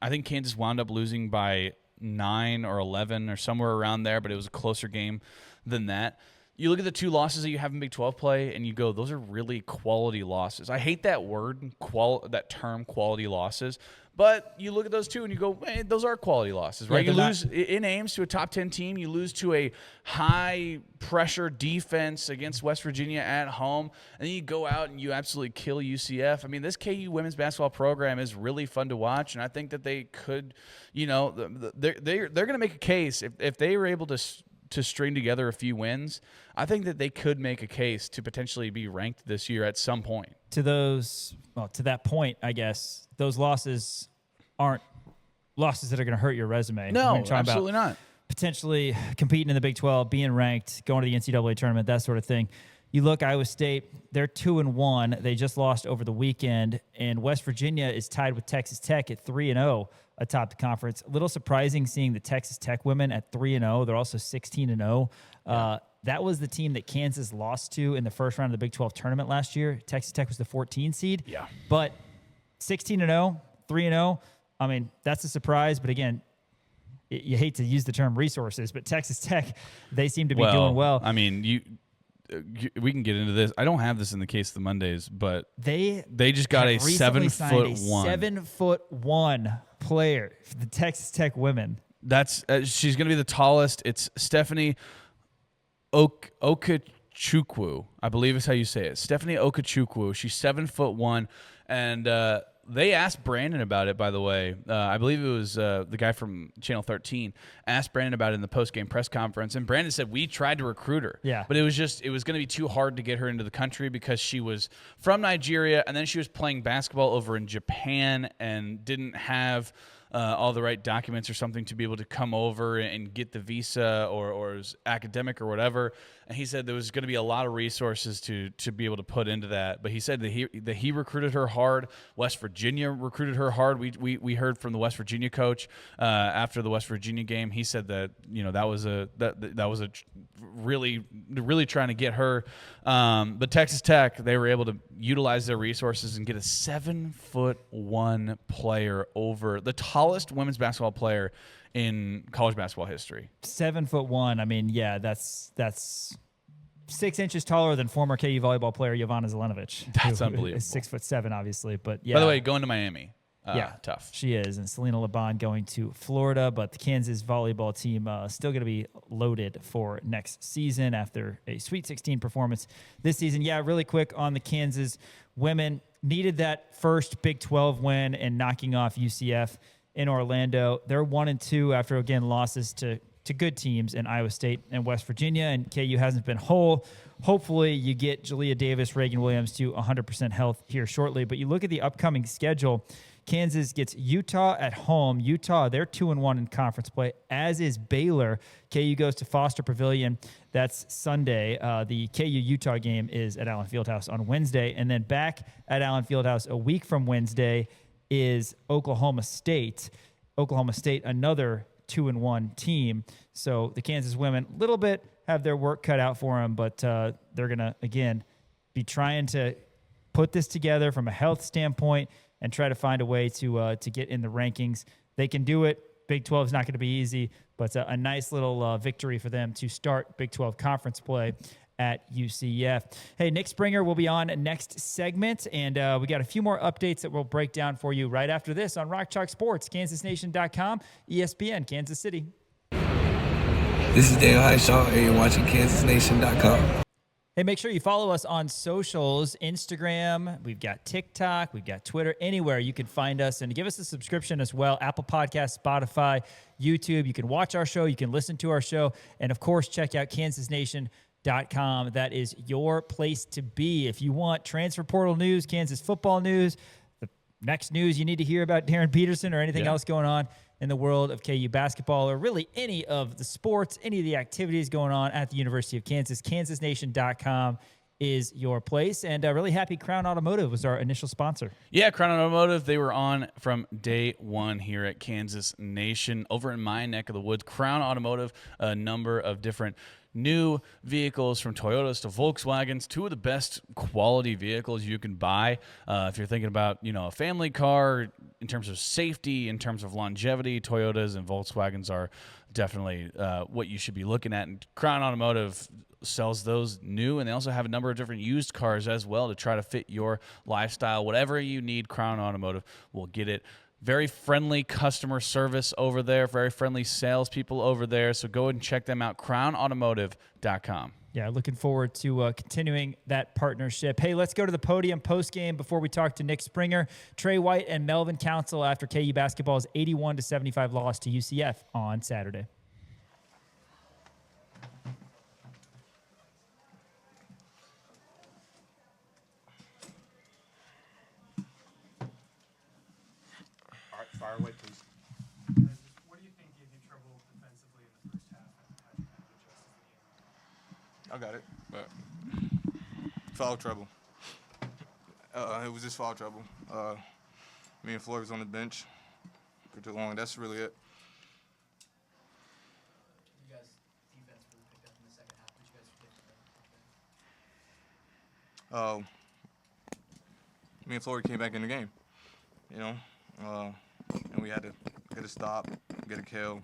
I think Kansas wound up losing by 9 or 11 or somewhere around there, but it was a closer game than that. You look at the 2 losses that you have in Big 12 play, and you go, those are really quality losses. I hate that word, that term, quality losses. But you look at those 2, and you go, hey, those are quality losses, right? Yeah, You lose in Ames to a top 10 team. You lose to a high-pressure defense against West Virginia at home. And then you go out and you absolutely kill UCF. I mean, this KU women's basketball program is really fun to watch, and I think that they could, they're going to make a case. If they were able to string together a few wins, I think that they could make a case to potentially be ranked this year at some point. To that point, I guess, those losses aren't losses that are going to hurt your resume. No, absolutely not. Potentially competing in the Big 12, being ranked, going to the NCAA tournament, that sort of thing. You look, Iowa State, they're 2-1. They just lost over the weekend, and West Virginia is tied with Texas Tech at 3-0 atop the conference. A little surprising seeing the Texas Tech women at 3-0. They're also 16-0. That was the team that Kansas lost to in the first round of the Big 12 tournament last year. Texas Tech was the 14 seed. Yeah. But 16-0, 3-0, I mean, that's a surprise. But again, you hate to use the term resources, but Texas Tech, they seem to be doing well. I mean, we can get into this. I don't have this in the case of the Mondays, but they just got a 7'1", 7'1" player for the Texas Tech women. That's she's going to be the tallest. It's Stephanie Okechukwu, I believe is how you say it. Stephanie Okechukwu. She's 7'1", and they asked Brandon about it, by the way. I believe it was the guy from Channel 13 asked Brandon about it in the post-game press conference, and Brandon said, we tried to recruit her. Yeah. But it was going to be too hard to get her into the country because she was from Nigeria, and then she was playing basketball over in Japan and didn't have all the right documents or something to be able to come over and get the visa or as academic or whatever. And he said there was going to be a lot of resources to be able to put into that. But he said that he recruited her hard. West Virginia recruited her hard. We heard from the West Virginia coach after the West Virginia game. He said that that was a really trying to get her. But Texas Tech, they were able to utilize their resources and get a 7'1" player over the tallest women's basketball player in college basketball history. 7'1". I mean, yeah, that's 6 inches taller than former KU volleyball player Jovana Zelenovic. That's who unbelievable. Is 6'7", obviously, but yeah. By the way, going to Miami. Yeah, tough. She is, and Selena Laban going to Florida, but the Kansas volleyball team still going to be loaded for next season after a Sweet 16 performance this season. Yeah, really quick on the Kansas women. Needed that first Big 12 win and knocking off UCF in Orlando. They're 1-2 after, again, losses to good teams in Iowa State and West Virginia, and KU hasn't been whole. Hopefully you get Jalea Davis, Reagan Williams to 100% health here shortly. But you look at the upcoming schedule, Kansas gets Utah at home. Utah, they're 2-1 in conference play, as is Baylor. KU goes to Foster Pavilion. That's Sunday. The KU-Utah game is at Allen Fieldhouse on Wednesday. And then back at Allen Fieldhouse a week from Wednesday is Oklahoma State. Oklahoma State, another 2-1 team. So the Kansas women, a little bit have their work cut out for them, but they're going to, again, be trying to put this together from a health standpoint and try to find a way to get in the rankings. They can do it. Big 12 is not going to be easy, but it's a nice little victory for them to start Big 12 conference play at UCF. Hey, Nick Springer will be on next segment, and we got a few more updates that we'll break down for you right after this on Rock Chalk Sports, KansasNation.com, ESPN, Kansas City. This is Dale Highshaw, and you're watching KansasNation.com. Hey, make sure you follow us on socials, Instagram, we've got TikTok, we've got Twitter, anywhere you can find us, and give us a subscription as well, Apple Podcasts, Spotify, YouTube. You can watch our show, you can listen to our show, and of course, check out KansasNation.com. That is your place to be. If you want transfer portal news, Kansas football news, the next news you need to hear about Darren Peterson or anything else going on in the world of KU basketball, or really any of the sports, any of the activities going on at the University of Kansas, KansasNation.com is your place. And really happy Crown Automotive was our initial sponsor. Yeah, Crown Automotive, they were on from day one here at Kansas Nation. Over in my neck of the woods, Crown Automotive, a number of different new vehicles from Toyotas to Volkswagens, two of the best quality vehicles you can buy. If you're thinking about, a family car in terms of safety, in terms of longevity, Toyotas and Volkswagens are definitely what you should be looking at. And Crown Automotive sells those new, and they also have a number of different used cars as well to try to fit your lifestyle. Whatever you need, Crown Automotive will get it. Very friendly customer service over there, very friendly salespeople over there. So go ahead and check them out, crownautomotive.com. Yeah, looking forward to continuing that partnership. Hey, let's go to the podium postgame before we talk to Nick Springer. Trey White and Melvin Council after KU basketball's 81-75 loss to UCF on Saturday. Fire away, please. What do you think gave you trouble defensively in the first half, and how did you kind of adjust as the game went on? I got it, but foul trouble. It was just foul trouble. Me and Floyd was on the bench for too long. That's really it. You guys' defense really picked up in the second half. What did you guys Me and Floyd came back in the game, and we had to get a stop, get a kill,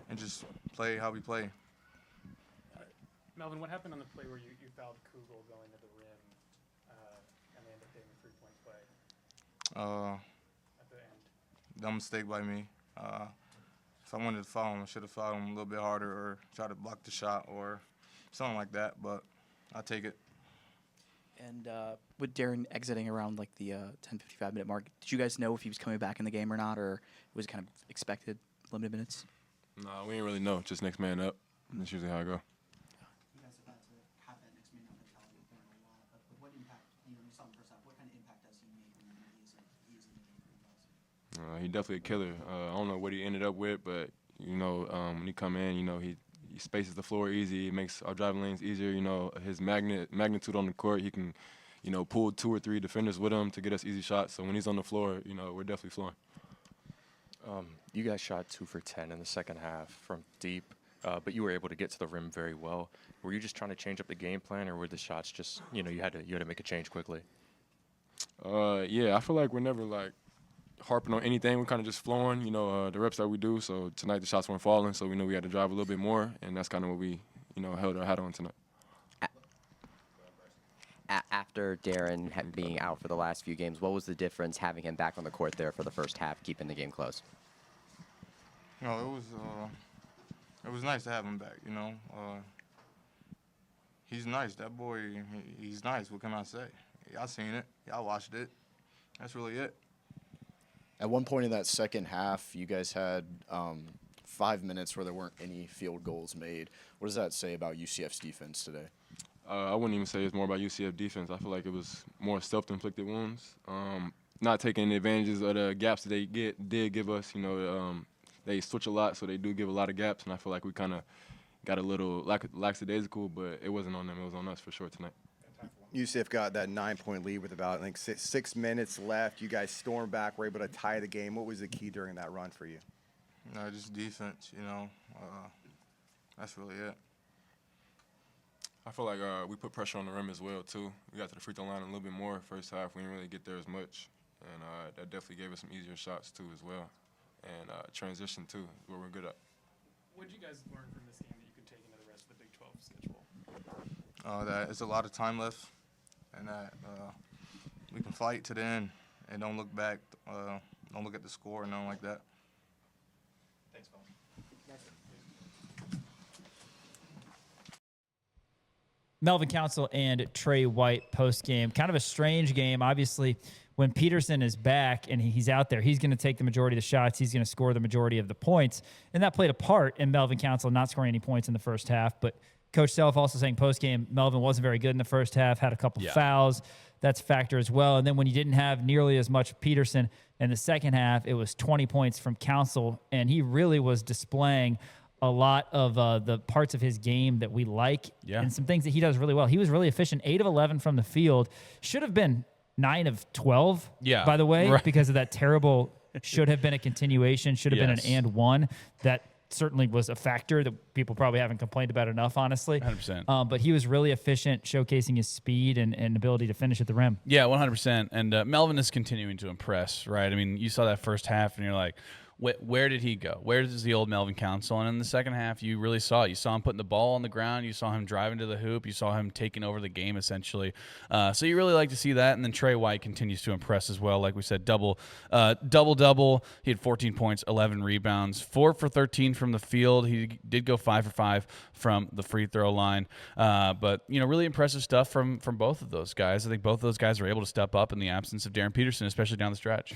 and just play how we play. Melvin, what happened on the play where you fouled Kugel going to the rim and they ended up getting a three-point play at the end? Dumb mistake by me. If I wanted to foul him, I should have fouled him a little bit harder or try to block the shot or something like that, but I'll take it. And with Darren exiting around like the 10:55 minute mark, did you guys know if he was coming back in the game or not, or was it kind of expected, limited minutes? No, we didn't really know. Just next man up. That's usually how I go. You guys have had to have that next man up mentality with Darren a lot, but what impact, you saw in the first half, what kind of impact does he make when he is in the game for you guys? He definitely a killer. I don't know what he ended up with, but, when he come in, he spaces the floor easy. It makes our driving lanes easier. His magnitude on the court, he can, pull 2 or 3 defenders with him to get us easy shots. So when he's on the floor, we're definitely flooring. You guys shot 2 for 10 in the second half from deep, but you were able to get to the rim very well. Were you just trying to change up the game plan, or were the shots just, you had to make a change quickly? Yeah, I feel like we're never harping on anything. We're kind of just flowing, the reps that we do. So tonight the shots weren't falling, so we knew we had to drive a little bit more, and that's kind of what we, held our hat on tonight. After Darren being out for the last few games, what was the difference having him back on the court there for the first half, keeping the game close? It was nice to have him back, He's nice. That boy, he's nice. What can I say? Y'all seen it. Y'all watched it. That's really it. At one point in that second half, you guys had 5 minutes where there weren't any field goals made. What does that say about UCF's defense today? I wouldn't even say it's more about UCF defense. I feel like it was more self-inflicted wounds. Not taking advantages of the gaps that they did give us. They switch a lot, so they do give a lot of gaps, and I feel like we kind of got a little lackadaisical, but it wasn't on them. It was on us for sure tonight. UCF got that 9-point lead with about, I think, 6 minutes left. You guys stormed back, were able to tie the game. What was the key during that run for you? Just defense, That's really it. I feel like we put pressure on the rim as well, too. We got to the free throw line a little bit more first half. We didn't really get there as much. And that definitely gave us some easier shots, too, as well. And transition, too, is what we're good at. What did you guys learn from this game that you could take into the rest of the Big 12 schedule? That there's a lot of time left, and that we can fight to the end and don't look back, don't look at the score and nothing like that. Thanks, Melvin. Melvin Council and Trey White post-game. Kind of a strange game. Obviously, when Peterson is back and he's out there, he's going to take the majority of the shots. He's going to score the majority of the points. And that played a part in Melvin Council not scoring any points in the first half. But Coach Self also saying post-game, Melvin wasn't very good in the first half, had a couple fouls. That's a factor as well. And then when you didn't have nearly as much Peterson in the second half, it was 20 points from Council. And he really was displaying a lot of the parts of his game that we like and some things that he does really well. He was really efficient, 8 of 11 from the field. Should have been 9 of 12, by the way, because of that terrible should have been a continuation, should have been an and one. That certainly was a factor that people probably haven't complained about enough, honestly. 100%. But he was really efficient, showcasing his speed and ability to finish at the rim. Yeah, 100%. And Melvin is continuing to impress, right? I mean, you saw that first half, and you're like, where did he go? Where is the old Melvin Council? And in the second half, you really saw it. You saw him putting the ball on the ground. You saw him driving to the hoop. You saw him taking over the game, essentially. So you really like to see that. And then Trey White continues to impress as well. Like we said, double-double. He had 14 points, 11 rebounds, 4 for 13 from the field. He did go 5 for 5 from the free throw line. But, really impressive stuff from both of those guys. I think both of those guys were able to step up in the absence of Darren Peterson, especially down the stretch.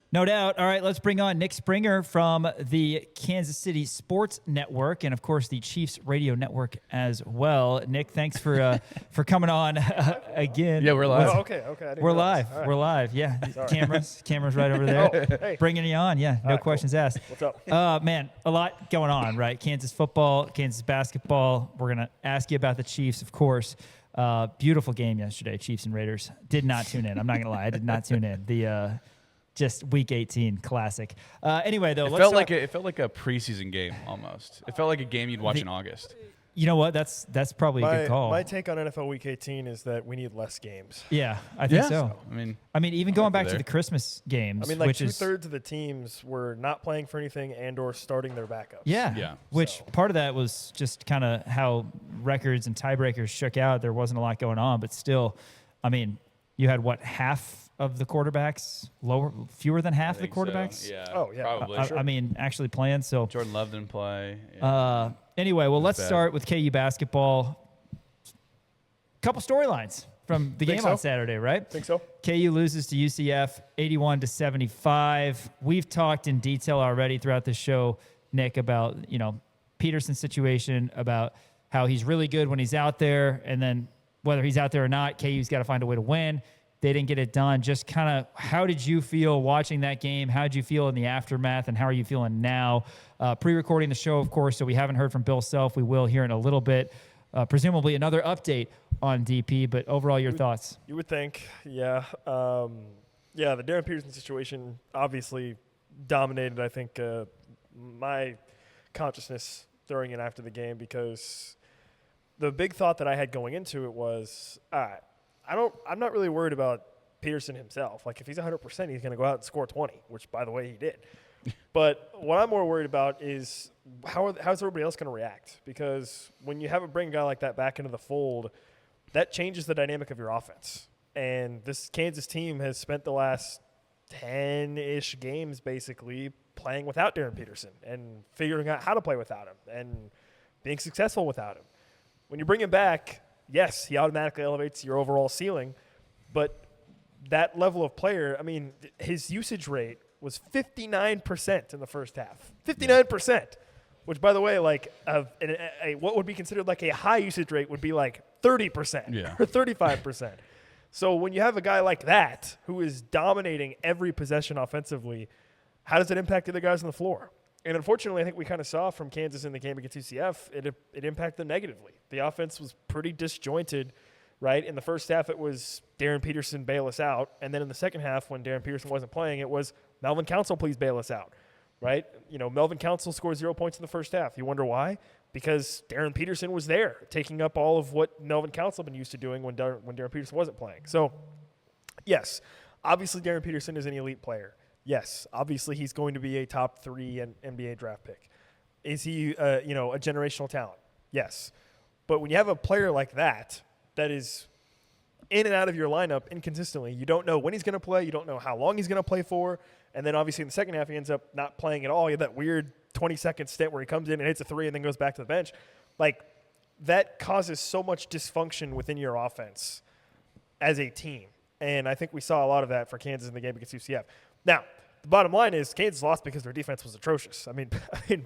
No doubt. All right, let's bring on Nick Springer from the Kansas City Sports Network and, of course, the Chiefs Radio Network as well. Nick, thanks for coming on again. Yeah, we're live. Oh, okay. We're live. Right. We're live. Yeah, cameras right over there. Hey. Bringing you on. Yeah, no questions asked. What's up? Man, a lot going on, right? Kansas football, Kansas basketball. We're going to ask you about the Chiefs, of course. Beautiful game yesterday, Chiefs and Raiders. Did not tune in. I'm not going to lie. I did not tune in. The just Week 18 classic. Anyway, though, it felt like a preseason game almost. It felt like a game you'd watch in August. You know what? That's probably a good call. My take on NFL Week 18 is that we need less games. Yeah, I think so. I mean, even going back there. to the Christmas games. I mean, like 2/3 of the teams were not playing for anything and/or starting their backups. Yeah. Which part of that was just kind of how records and tiebreakers shook out. There wasn't a lot going on, but still, I mean, you had half of the quarterbacks, fewer than half the quarterbacks. So. Yeah. Oh, yeah. Probably. I mean, actually playing. So Jordan Love didn't play. Yeah. Anyway, well, let's start with KU basketball. Couple storylines from the game on Saturday, right? Think so. KU loses to UCF 81-75. We've talked in detail already throughout the show, Nick, about Peterson's situation, about how he's really good when he's out there, and then whether he's out there or not, KU's got to find a way to win. They didn't get it done. Just kind of, how did you feel watching that game? How did you feel in the aftermath, and how are you feeling now? Pre-recording the show, of course, so we haven't heard from Bill Self. We will here in a little bit. Presumably another update on DP, but overall, your thoughts? You would think, yeah. The Darren Peterson situation obviously dominated, I think, my consciousness during and after the game, because the big thought that I had going into it was, all right, I'm not really worried about Peterson himself. Like, if he's 100%, he's going to go out and score 20, which, by the way, he did. But what I'm more worried about is how's everybody else going to react? Because when you bring a guy like that back into the fold, that changes the dynamic of your offense. And this Kansas team has spent the last 10-ish games basically playing without Darren Peterson and figuring out how to play without him and being successful without him. When you bring him back, yes, he automatically elevates your overall ceiling, but that level of player, I mean, his usage rate was 59% in the first half. 59%, which, by the way, like what would be considered like a high usage rate would be like 30% or 35%. So when you have a guy like that who is dominating every possession offensively, how does it impact the other guys on the floor? And unfortunately, I think we kind of saw from Kansas in the game against UCF, it impacted them negatively. The offense was pretty disjointed, right? In the first half, it was Darren Peterson, bail us out. And then in the second half, when Darren Peterson wasn't playing, it was Melvin Council, please bail us out. right? Melvin Council scored 0 points in the first half. You wonder why? Because Darren Peterson was there, taking up all of what Melvin Council had been used to doing when Darren Peterson wasn't playing. So, yes, obviously Darren Peterson is an elite player. Yes, obviously he's going to be a top 3 NBA draft pick. Is he, a generational talent? Yes. But when you have a player like that is in and out of your lineup inconsistently, you don't know when he's going to play, you don't know how long he's going to play for, and then obviously in the second half he ends up not playing at all. You have that weird 20-second stint where he comes in and hits a 3 and then goes back to the bench. Like, that causes so much dysfunction within your offense as a team. And I think we saw a lot of that for Kansas in the game against UCF. Now, the bottom line is Kansas lost because their defense was atrocious. I mean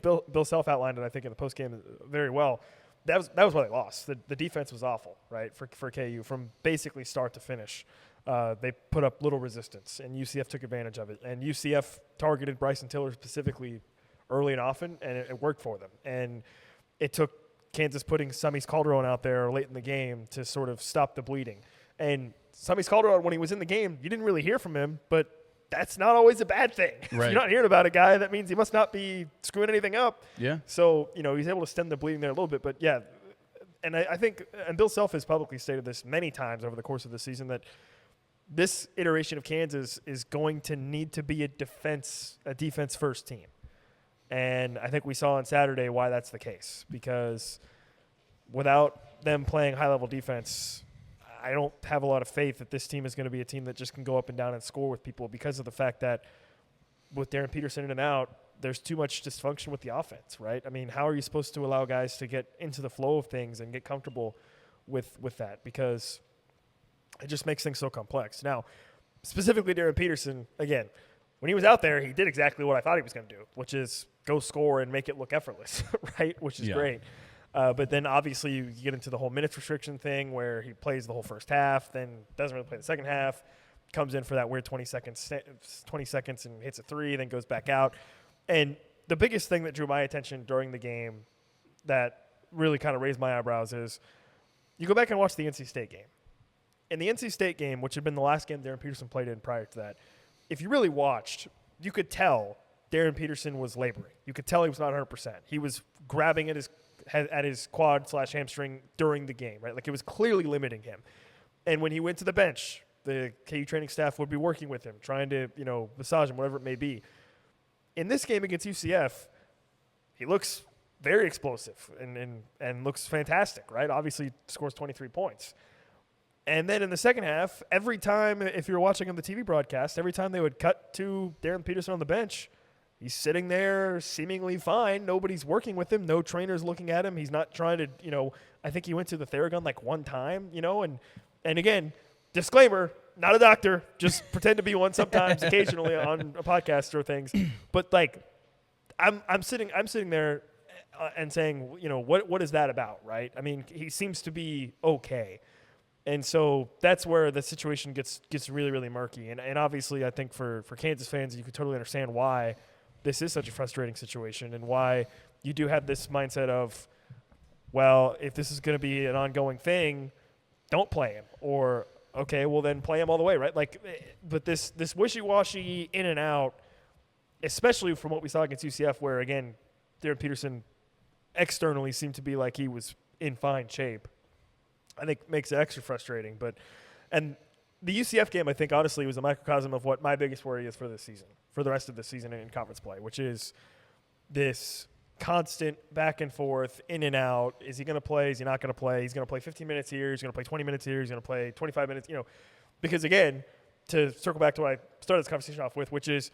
Bill Self outlined it, I think, in the postgame very well. That was why they lost. The defense was awful, right, for KU from basically start to finish. They put up little resistance, and UCF took advantage of it. And UCF targeted Bryson Tiller specifically early and often, and it worked for them. And it took Kansas putting Samis Calderon out there late in the game to sort of stop the bleeding. And Samis Calderon, when he was in the game, you didn't really hear from him, but that's not always a bad thing. Right. If you're not hearing about a guy, that means he must not be screwing anything up. Yeah. So, he's able to stem the bleeding there a little bit. But, yeah, and I think – and Bill Self has publicly stated this many times over the course of the season that this iteration of Kansas is going to need to be a defense-first team. And I think we saw on Saturday why that's the case, because without them playing high-level defense – I don't have a lot of faith that this team is going to be a team that just can go up and down and score with people, because of the fact that with Darren Peterson in and out, there's too much dysfunction with the offense, right? I mean, how are you supposed to allow guys to get into the flow of things and get comfortable with that? Because it just makes things so complex. Now, specifically Darren Peterson, again, when he was out there, he did exactly what I thought he was going to do, which is go score and make it look effortless, right? Which is great. But then obviously you get into the whole minutes restriction thing where he plays the whole first half, then doesn't really play the second half, comes in for that weird 20 seconds and hits a 3, then goes back out. And the biggest thing that drew my attention during the game that really kind of raised my eyebrows is you go back and watch the NC State game. In the NC State game, which had been the last game Darren Peterson played in prior to that, if you really watched, you could tell Darren Peterson was laboring. You could tell he was not 100%. He was grabbing at his quad/hamstring during the game, right? Like, it was clearly limiting him. And when he went to the bench, the KU training staff would be working with him, trying to, massage him, whatever it may be. In this game against UCF, he looks very explosive and looks fantastic, right? Obviously scores 23 points. And then in the second half, every time, if you're watching on the TV broadcast, every time they would cut to Darren Peterson on the bench, he's sitting there seemingly fine. Nobody's working with him. No trainer's looking at him. He's not trying to, I think he went to the Theragun like one time, and again, disclaimer, not a doctor, just pretend to be one sometimes, occasionally on a podcast or things. But like, I'm sitting there and saying, what is that about, right? I mean, he seems to be okay. And so that's where the situation gets really, really murky. And obviously I think for Kansas fans, you could totally understand why this is such a frustrating situation and why you do have this mindset of, well, if this is going to be an ongoing thing, don't play him. Or, okay, well then play him all the way, right? Like, but this wishy-washy in and out, especially from what we saw against UCF, where, again, Darren Peterson externally seemed to be like he was in fine shape, I think makes it extra frustrating. And the UCF game, I think, honestly, was a microcosm of what my biggest worry is for this season, for the rest of the season in conference play, which is this constant back and forth, in and out. Is he going to play? Is he not going to play? He's going to play 15 minutes here. He's going to play 20 minutes here. He's going to play 25 minutes, because, again, to circle back to what I started this conversation off with, which is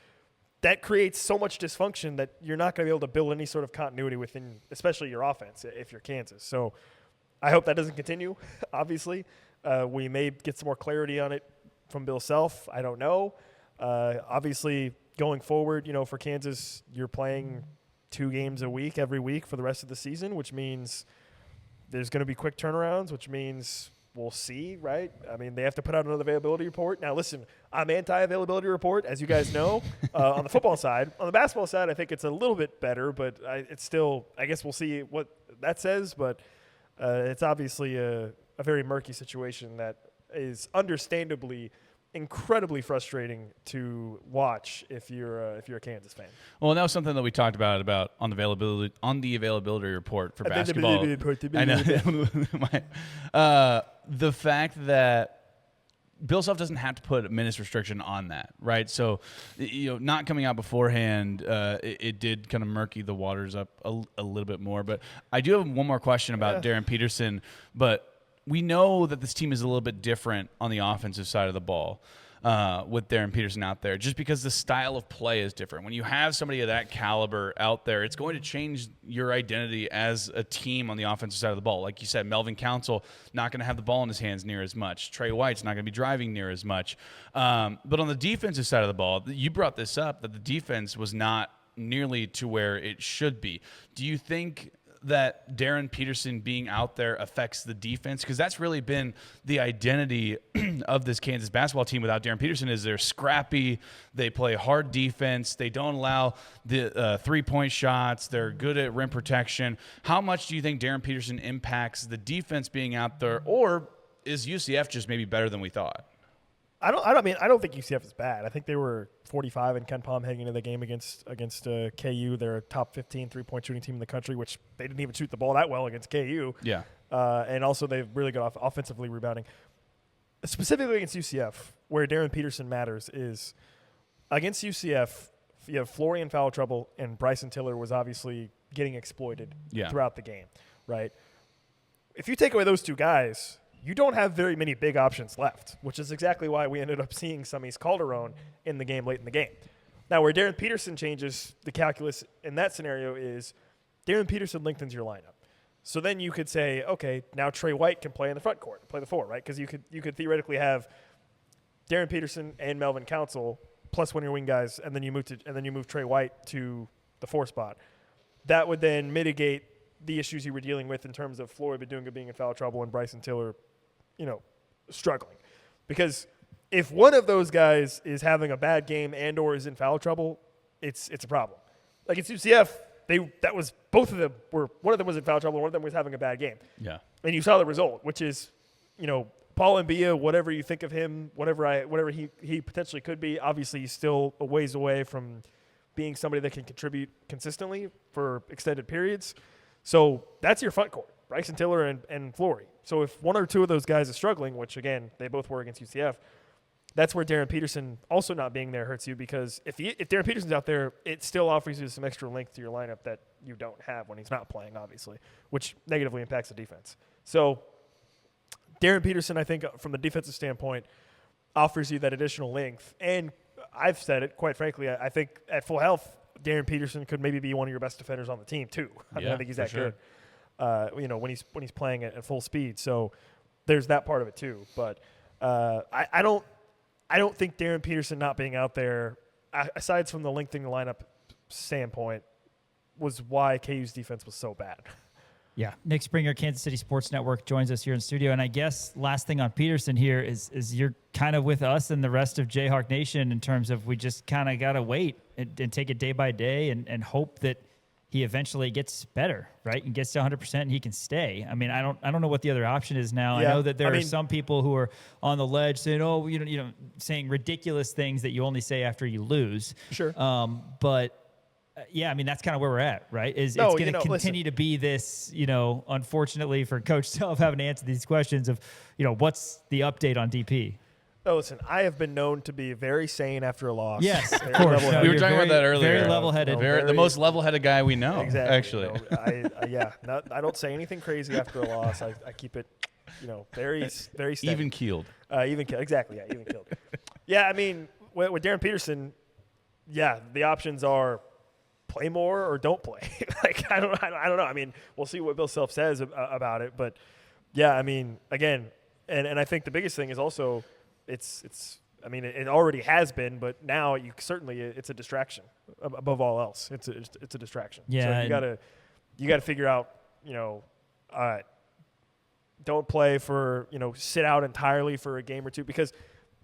that creates so much dysfunction that you're not going to be able to build any sort of continuity within, especially your offense, if you're Kansas. So I hope that doesn't continue, obviously. We may get some more clarity on it from Bill Self. I don't know. Obviously, going forward, for Kansas, you're playing 2 games a week every week for the rest of the season, which means there's going to be quick turnarounds, which means we'll see, right? I mean, they have to put out another availability report. Now, listen, I'm anti-availability report, as you guys know, on the football side. On the basketball side, I think it's a little bit better, but it's still, I guess we'll see what that says. But it's obviously a very murky situation that is understandably incredibly frustrating to watch if you're a Kansas fan. Well, that was something that we talked about on the availability report for basketball. I know. The fact that Bill Self doesn't have to put a minutes restriction on that, right? So, not coming out beforehand, it did kind of murky the waters up a little bit more. But I do have one more question about Darren Peterson. But we know that this team is a little bit different on the offensive side of the ball with Darren Peterson out there, just because the style of play is different. When you have somebody of that caliber out there, it's going to change your identity as a team on the offensive side of the ball. Like you said, Melvin Council not going to have the ball in his hands near as much. Trey White's not going to be driving near as much. But on the defensive side of the ball, you brought this up, that the defense was not nearly to where it should be. Do you think that Darren Peterson being out there affects the defense? Because that's really been the identity of this Kansas basketball team without Darren Peterson. Is they're scrappy, they play hard defense, they don't allow the three-point shots, they're good at rim protection. How much do you think Darren Peterson impacts the defense being out there, or is UCF just maybe better than we thought? I don't think UCF is bad. I think they were 45 in Ken Palm heading into the game against KU. They're a top 15 3-point shooting team in the country, which they didn't even shoot the ball that well against KU. Yeah. And also they've really good offensively rebounding. Specifically against UCF, where Darren Peterson matters is against UCF, you have Flory in foul trouble, and Bryson Tiller was obviously getting exploited throughout the game, right? If you take away those two guys, you don't have very many big options left, which is exactly why we ended up seeing Samis Calderon in the game late in the game. Now, where Darren Peterson changes the calculus in that scenario is Darren Peterson lengthens your lineup. So then you could say, okay, now Trey White can play in the front court, play the four, right? Because you could theoretically have Darren Peterson and Melvin Council plus one of your wing guys, and then you move Trey White to the 4 spot. That would then mitigate the issues you were dealing with in terms of Flory Badunga being in foul trouble and Bryson Tiller, struggling. Because if one of those guys is having a bad game and or is in foul trouble, it's a problem. Like it's UCF, both of them were, one of them was in foul trouble, one of them was having a bad game. Yeah. And you saw the result, which is, Paul Mbia, whatever you think of him, whatever he potentially could be, obviously he's still a ways away from being somebody that can contribute consistently for extended periods. So that's your front court, Bryson Tiller and Flory. So if one or two of those guys is struggling, which again they both were against UCF, that's where Darren Peterson also not being there hurts you, because if Darren Peterson's out there, it still offers you some extra length to your lineup that you don't have when he's not playing, obviously, which negatively impacts the defense. So Darren Peterson, I think, from the defensive standpoint, offers you that additional length. And I've said it, quite frankly, I think at full health, Darren Peterson could maybe be one of your best defenders on the team too. I think he's that good. When he's playing at full speed. So there's that part of it too. But I don't think Darren Peterson not being out there, aside from the lengthening the lineup standpoint, was why KU's defense was so bad. Yeah, Nick Springer, Kansas City Sports Network, joins us here in studio. And I guess last thing on Peterson here is you're kind of with us and the rest of Jayhawk Nation in terms of we just kind of got to wait and take it day by day and hope that he eventually gets better, right, and gets to 100% and he can stay. I mean, I don't know what the other option is now. Yeah, I know that there are some people who are on the ledge saying, saying ridiculous things that you only say after you lose. Sure. But yeah, I mean, that's kind of where we're at, right? It's going to continue to be this, unfortunately for Coach Self having to answer these questions of, what's the update on DP? Oh, listen, I have been known to be very sane after a loss. Yes, of course. No, we were talking about that earlier. Very level-headed. The most level-headed guy we know, exactly. Actually. I don't say anything crazy after a loss. I keep it, very steady. Even-keeled. Exactly, yeah, even-keeled. Yeah, I mean, with Darren Peterson, the options are play more or don't play. I don't know. I mean, we'll see what Bill Self says about it, but yeah, I mean, again, and I think the biggest thing is also it's I mean, it already has been, but now it's a distraction above all else. It's a distraction. Yeah, so you gotta figure out, all right, don't play for, sit out entirely for a game or two, because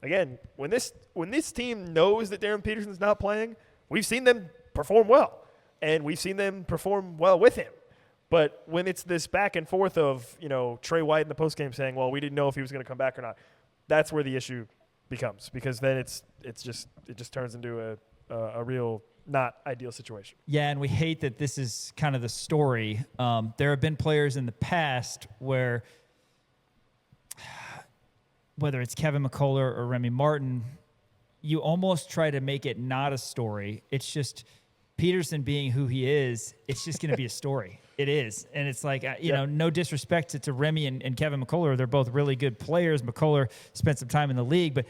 again, when this team knows that Darren Peterson's not playing, we've seen them perform well, and we've seen them perform well with him. But when it's this back and forth of, Trey White in the postgame saying, well, we didn't know if he was going to come back or not, that's where the issue becomes, because then it just turns into a real not ideal situation. Yeah, and we hate that this is kind of the story. There have been players in the past where, whether it's Kevin McCullough or Remy Martin, you almost try to make it not a story. It's just Peterson being who he is, it's just going to be a story. It is. And it's like, no disrespect to Remy and Kevin McCullough. They're both really good players. McCullough spent some time in the league, but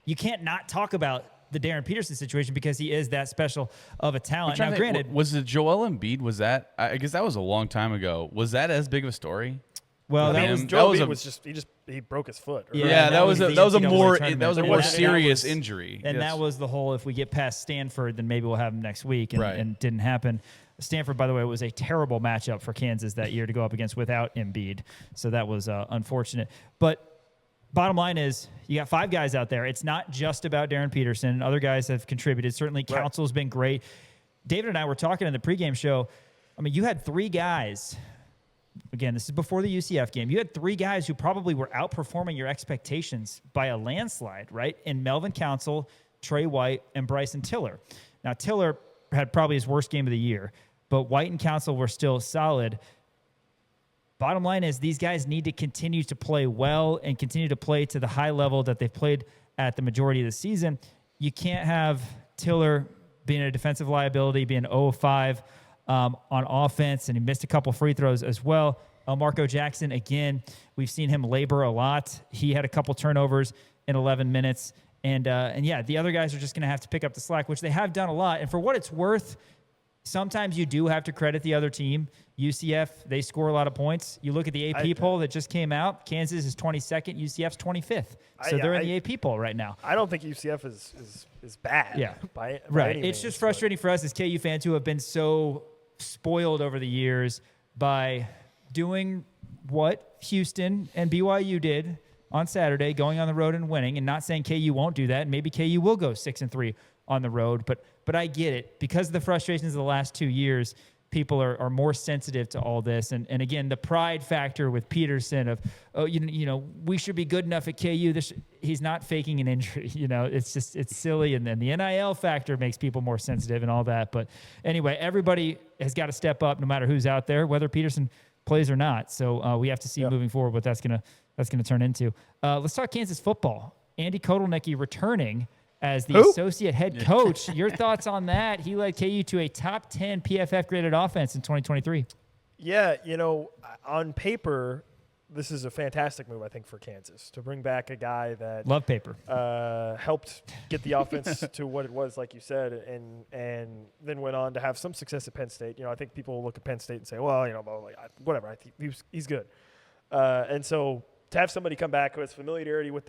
you can't not talk about the Darren Peterson situation because he is that special of a talent. Now, granted, was it Joel Embiid? Was that? I guess that was a long time ago. Was that as big of a story? Well, Joel Embiid he broke his foot. Right? Yeah, that was a more serious injury. And that was the whole, if we get past Stanford, then maybe we'll have him next week. And didn't happen. Stanford, by the way, was a terrible matchup for Kansas that year to go up against without Embiid. So that was unfortunate. But bottom line is, you got 5 guys out there. It's not just about Darren Peterson. Other guys have contributed. Certainly, Council's been great. David and I were talking in the pregame show. I mean, you had 3 guys. Again, this is before the UCF game. You had 3 guys who probably were outperforming your expectations by a landslide, right? In Melvin Council, Trey White, and Bryson Tiller. Now, Tiller had probably his worst game of the year, but White and Council were still solid. Bottom line is, these guys need to continue to play well and continue to play to the high level that they've played at the majority of the season. You can't have Tiller being a defensive liability, being 0-5 on offense, and he missed a couple free throws as well. Marco Jackson, again, we've seen him labor a lot. He had a couple turnovers in 11 minutes. And the other guys are just going to have to pick up the slack, which they have done a lot. And for what it's worth, sometimes you do have to credit the other team. UCF, they score a lot of points. You look at the AP poll that just came out. Kansas is 22nd. UCF's 25th. So they're in the AP poll right now. I don't think UCF is bad. Yeah. by right. any It's means, just frustrating for us as KU fans who have been so spoiled over the years by doing what Houston and BYU did on Saturday, going on the road and winning, and not saying KU won't do that. And maybe KU will go 6-3 on the road, but I get it. Because of the frustrations of the last 2 years, people are more sensitive to all this. And again, the pride factor with Peterson of, we should be good enough at KU. He's not faking an injury. It's silly. And then the NIL factor makes people more sensitive and all that. But anyway, everybody has got to step up no matter who's out there, whether Peterson plays or not. So we have to see moving forward what that's gonna turn into. Let's talk Kansas football. Andy Kotelnicki returning as the associate head coach. Your thoughts on that? He led KU to a top 10 PFF graded offense in 2023. Yeah, on paper, this is a fantastic move, I think, for Kansas to bring back a guy that love paper helped get the offense to what it was, like you said, and then went on to have some success at Penn State. I think people will look at Penn State and say, well, whatever. I think he's good, and so to have somebody come back who has familiarity with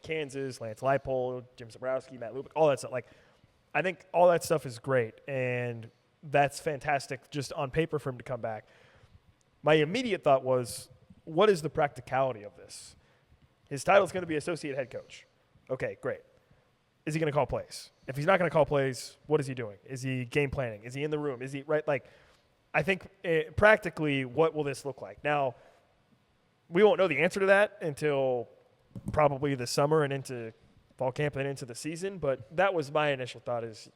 Kansas, Lance Leipold, Jim Zabrowski, Matt Lubick, all that stuff. I think all that stuff is great, and that's fantastic just on paper for him to come back. My immediate thought was, what is the practicality of this? His title is going to be associate head coach. Okay, great. Is he going to call plays? If he's not going to call plays, what is he doing? Is he game planning? Is he in the room? Is he right? I think practically, what will this look like? Now, we won't know the answer to that until probably the summer and into fall camp and into the season. But that was my initial thought is,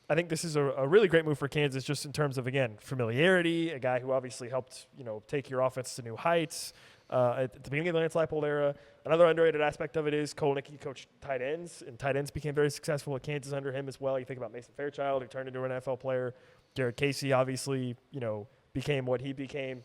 I think this is a really great move for Kansas just in terms of, again, familiarity, a guy who obviously helped, take your offense to new heights at the beginning of the Lance Leipold era. Another underrated aspect of it is Kotelnicki coached tight ends, and tight ends became very successful at Kansas under him as well. You think about Mason Fairchild, who turned into an NFL player. Garrett Casey obviously, became what he became.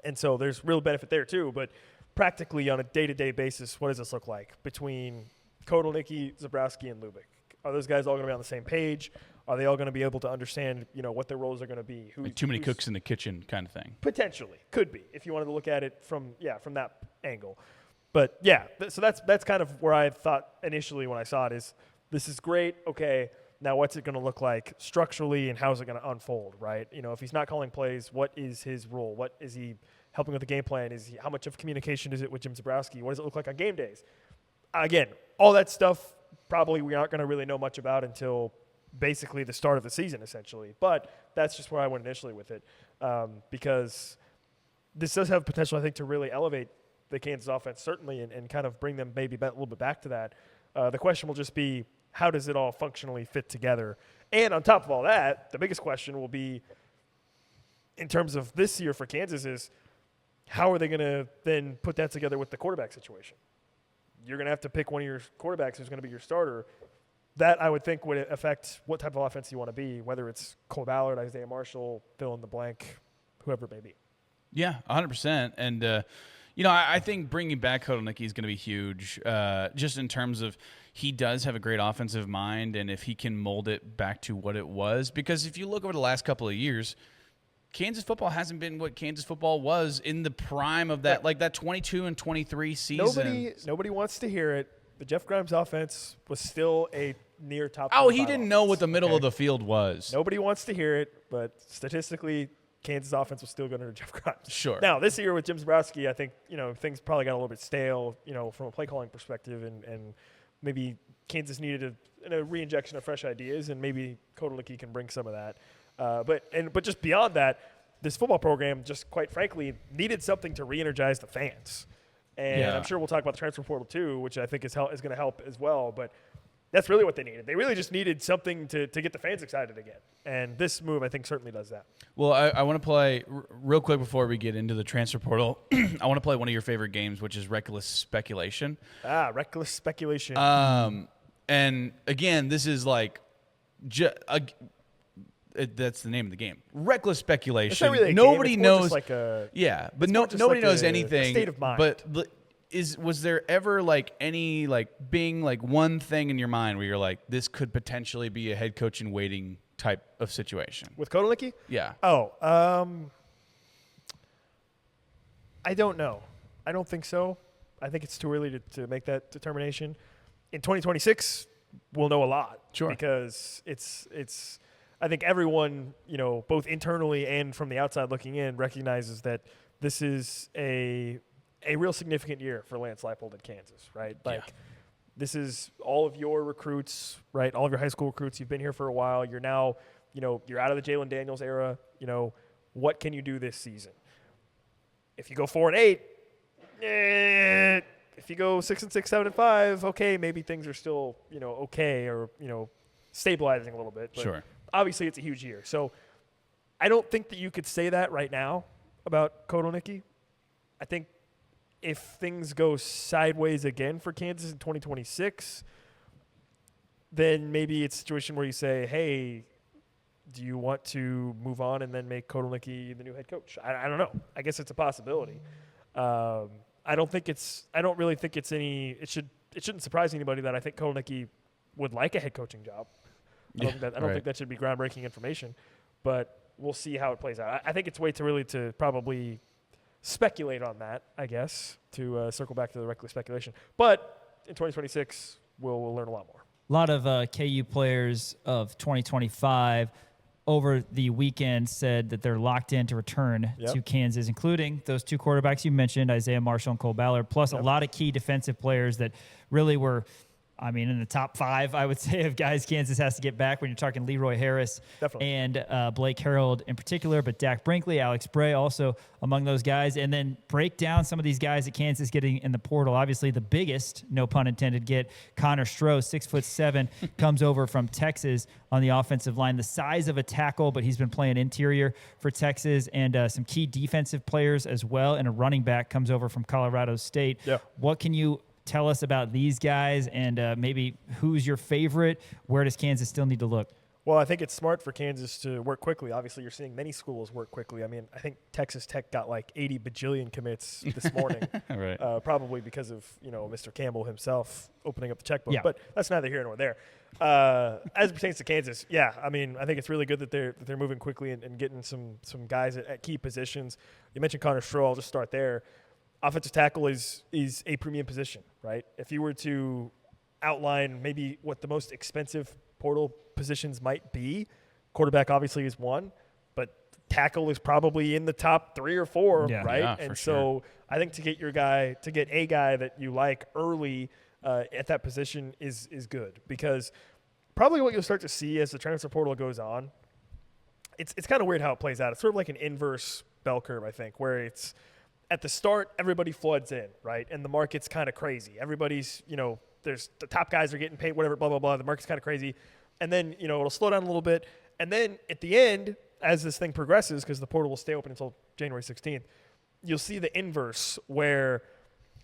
And so there's real benefit there too. But practically on a day-to-day basis, what does this look like between Kotelnicki, Zabrowski, and Lubick? Are those guys all going to be on the same page? Are they all going to be able to understand, what their roles are going to be? Too many cooks in the kitchen kind of thing. Potentially. Could be, if you wanted to look at it from that angle. But, so that's kind of where I thought initially when I saw it is, this is great. Okay, now what's it going to look like structurally and how is it going to unfold, right? If he's not calling plays, what is his role? What is he helping with the game plan? How much of communication is it with Jim Zabrowski? What does it look like on game days? Again, all that stuff probably we aren't going to really know much about until basically the start of the season, essentially. But that's just where I went initially with it, because this does have potential, I think, to really elevate the Kansas offense, certainly, and kind of bring them maybe a little bit back to that. The question will just be, how does it all functionally fit together? And on top of all that, the biggest question will be, in terms of this year for Kansas, is how are they going to then put that together with the quarterback situation? You're going to have to pick one of your quarterbacks who's going to be your starter. That, I would think, would affect what type of offense you want to be, whether it's Cole Ballard, Isaiah Marshall, fill in the blank, whoever it may be. Yeah, 100%. And, I think bringing back Kotelnicki is going to be huge, just in terms of he does have a great offensive mind, and if he can mold it back to what it was. Because if you look over the last couple of years, Kansas football hasn't been what Kansas football was in the prime of that, like that 22 and 23 season. Nobody wants to hear it, but Jeff Grimes' offense was still a near top. Oh, he didn't know what the middle of the field was. Nobody wants to hear it, but statistically, Kansas offense was still good under Jeff Grimes. Sure. Now, this year with Jim Zabrowski, I think, things probably got a little bit stale, from a play calling perspective, and maybe Kansas needed a re-injection of fresh ideas, and maybe Kotelnicki can bring some of that. But just beyond that, this football program just quite frankly needed something to re-energize the fans. And I'm sure we'll talk about the transfer portal too, which I think is going to help as well. But that's really what they needed. They really just needed something to get the fans excited again. And this move, I think, certainly does that. Well, I want to play real quick before we get into the transfer portal. I want to play one of your favorite games, which is Reckless Speculation. Reckless Speculation. And again, this is like that's the name of the game. Reckless speculation. It's not really a nobody game. It's more knows. just like Nobody knows a anything. State of mind. But was there ever any being one thing in your mind where you're like, this could potentially be a head coach in waiting type of situation with Kotelnicki? Yeah. Oh, I don't know. I don't think so. I think it's too early to make that determination. In 2026, we'll know a lot. Sure. Because it's. I think everyone, both internally and from the outside looking in, recognizes that this is a real significant year for Lance Leipold in Kansas, right? This is all of your recruits, right? All of your high school recruits. You've been here for a while. You're now, you're out of the Jalen Daniels era. What can you do this season? If you go 4-8, if you go 6-6, 7-5, okay, maybe things are still, okay, or stabilizing a little bit. But sure. Obviously, it's a huge year. So I don't think that you could say that right now about Kotelnicki. I think if things go sideways again for Kansas in 2026, then maybe it's a situation where you say, hey, do you want to move on and then make Kotelnicki the new head coach? I don't know. I guess it's a possibility. I don't really think it's it shouldn't surprise anybody that I think Kotelnicki would like a head coaching job. I don't think that should be groundbreaking information, but we'll see how it plays out. I think it's way too early to probably speculate on that, I guess, to circle back to the reckless speculation. But in 2026, we'll learn a lot more. A lot of KU players of 2025 over the weekend said that they're locked in to return to Kansas, including those two quarterbacks you mentioned, Isaiah Marshall and Cole Ballard, plus a lot of key defensive players that really were – in the top 5, I would say, of guys Kansas has to get back when you're talking Leroy Harris and Blake Harreld in particular, but Dak Brinkley, Alex Bray also among those guys. And then break down some of these guys that Kansas getting in the portal. Obviously, the biggest, no pun intended, get Connor Stroh, 6'7", comes over from Texas on the offensive line. The size of a tackle, but he's been playing interior for Texas, and some key defensive players as well. And a running back comes over from Colorado State. Yeah. What can you tell us about these guys, and maybe who's your favorite? Where does Kansas still need to look? Well, I think it's smart for Kansas to work quickly. Obviously, you're seeing many schools work quickly. I think Texas Tech got 80 bajillion commits this morning, right? Probably because of Mr. Campbell himself opening up the checkbook. Yeah. But that's neither here nor there. As it pertains to Kansas, I think it's really good that they're moving quickly and getting some guys at key positions. You mentioned Connor Stroh. I'll just start there. Offensive tackle is a premium position, right? If you were to outline maybe what the most expensive portal positions might be, quarterback obviously is one, but tackle is probably in the top 3 or 4, right? Yeah, and so I think to get a guy that you like early at that position is good, because probably what you'll start to see as the transfer portal goes on, it's kind of weird how it plays out. It's sort of like an inverse bell curve, I think, where it's at the start, everybody floods in, right? And the market's kind of crazy. Everybody's, there's the top guys are getting paid, whatever, blah, blah, blah. The market's kind of crazy. And then, it'll slow down a little bit. And then at the end, as this thing progresses, because the portal will stay open until January 16th, you'll see the inverse where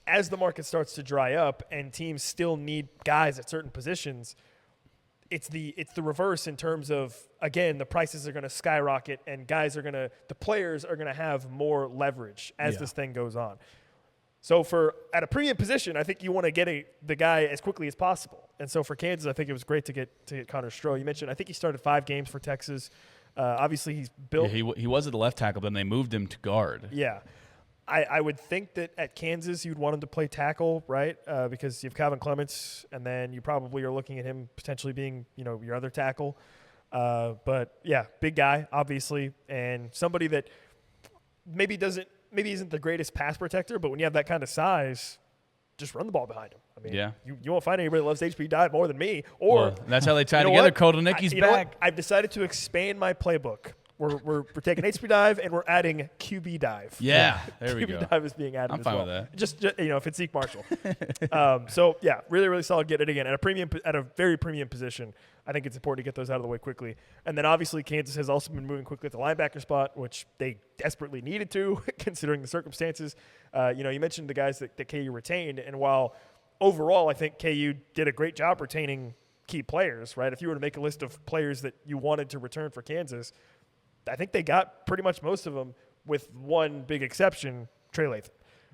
as the market starts to dry up and teams still need guys at certain positions, it's the reverse in terms of, again, the prices are going to skyrocket and the players are going to have more leverage as this thing goes on. So at a premium position, I think you want to get the guy as quickly as possible. And so for Kansas, I think it was great to get Connor Stroh. You mentioned, I think he started 5 games for Texas. Obviously, he's built. Yeah, he was at the left tackle, then they moved him to guard. Yeah. I would think that at Kansas you'd want him to play tackle, right? Because you have Calvin Clements, and then you probably are looking at him potentially being, your other tackle. But yeah, big guy, obviously, and somebody that maybe isn't the greatest pass protector, but when you have that kind of size, just run the ball behind him. I mean, you won't find anybody that loves HP dive more than me. Or that's how they tie together. Kotelnicki's back. I've decided to expand my playbook. We're taking HP dive and we're adding QB dive. Yeah, there we go. QB dive is being added. I'm fine with that. Just if it's Zeke Marshall. So yeah, really really solid. Get it again at a very premium position. I think it's important to get those out of the way quickly. And then obviously Kansas has also been moving quickly at the linebacker spot, which they desperately needed to, considering the circumstances. You mentioned the guys that KU retained, and while overall I think KU did a great job retaining key players, right? If you were to make a list of players that you wanted to return for Kansas, I think they got pretty much most of them, with one big exception, Trey Lathan.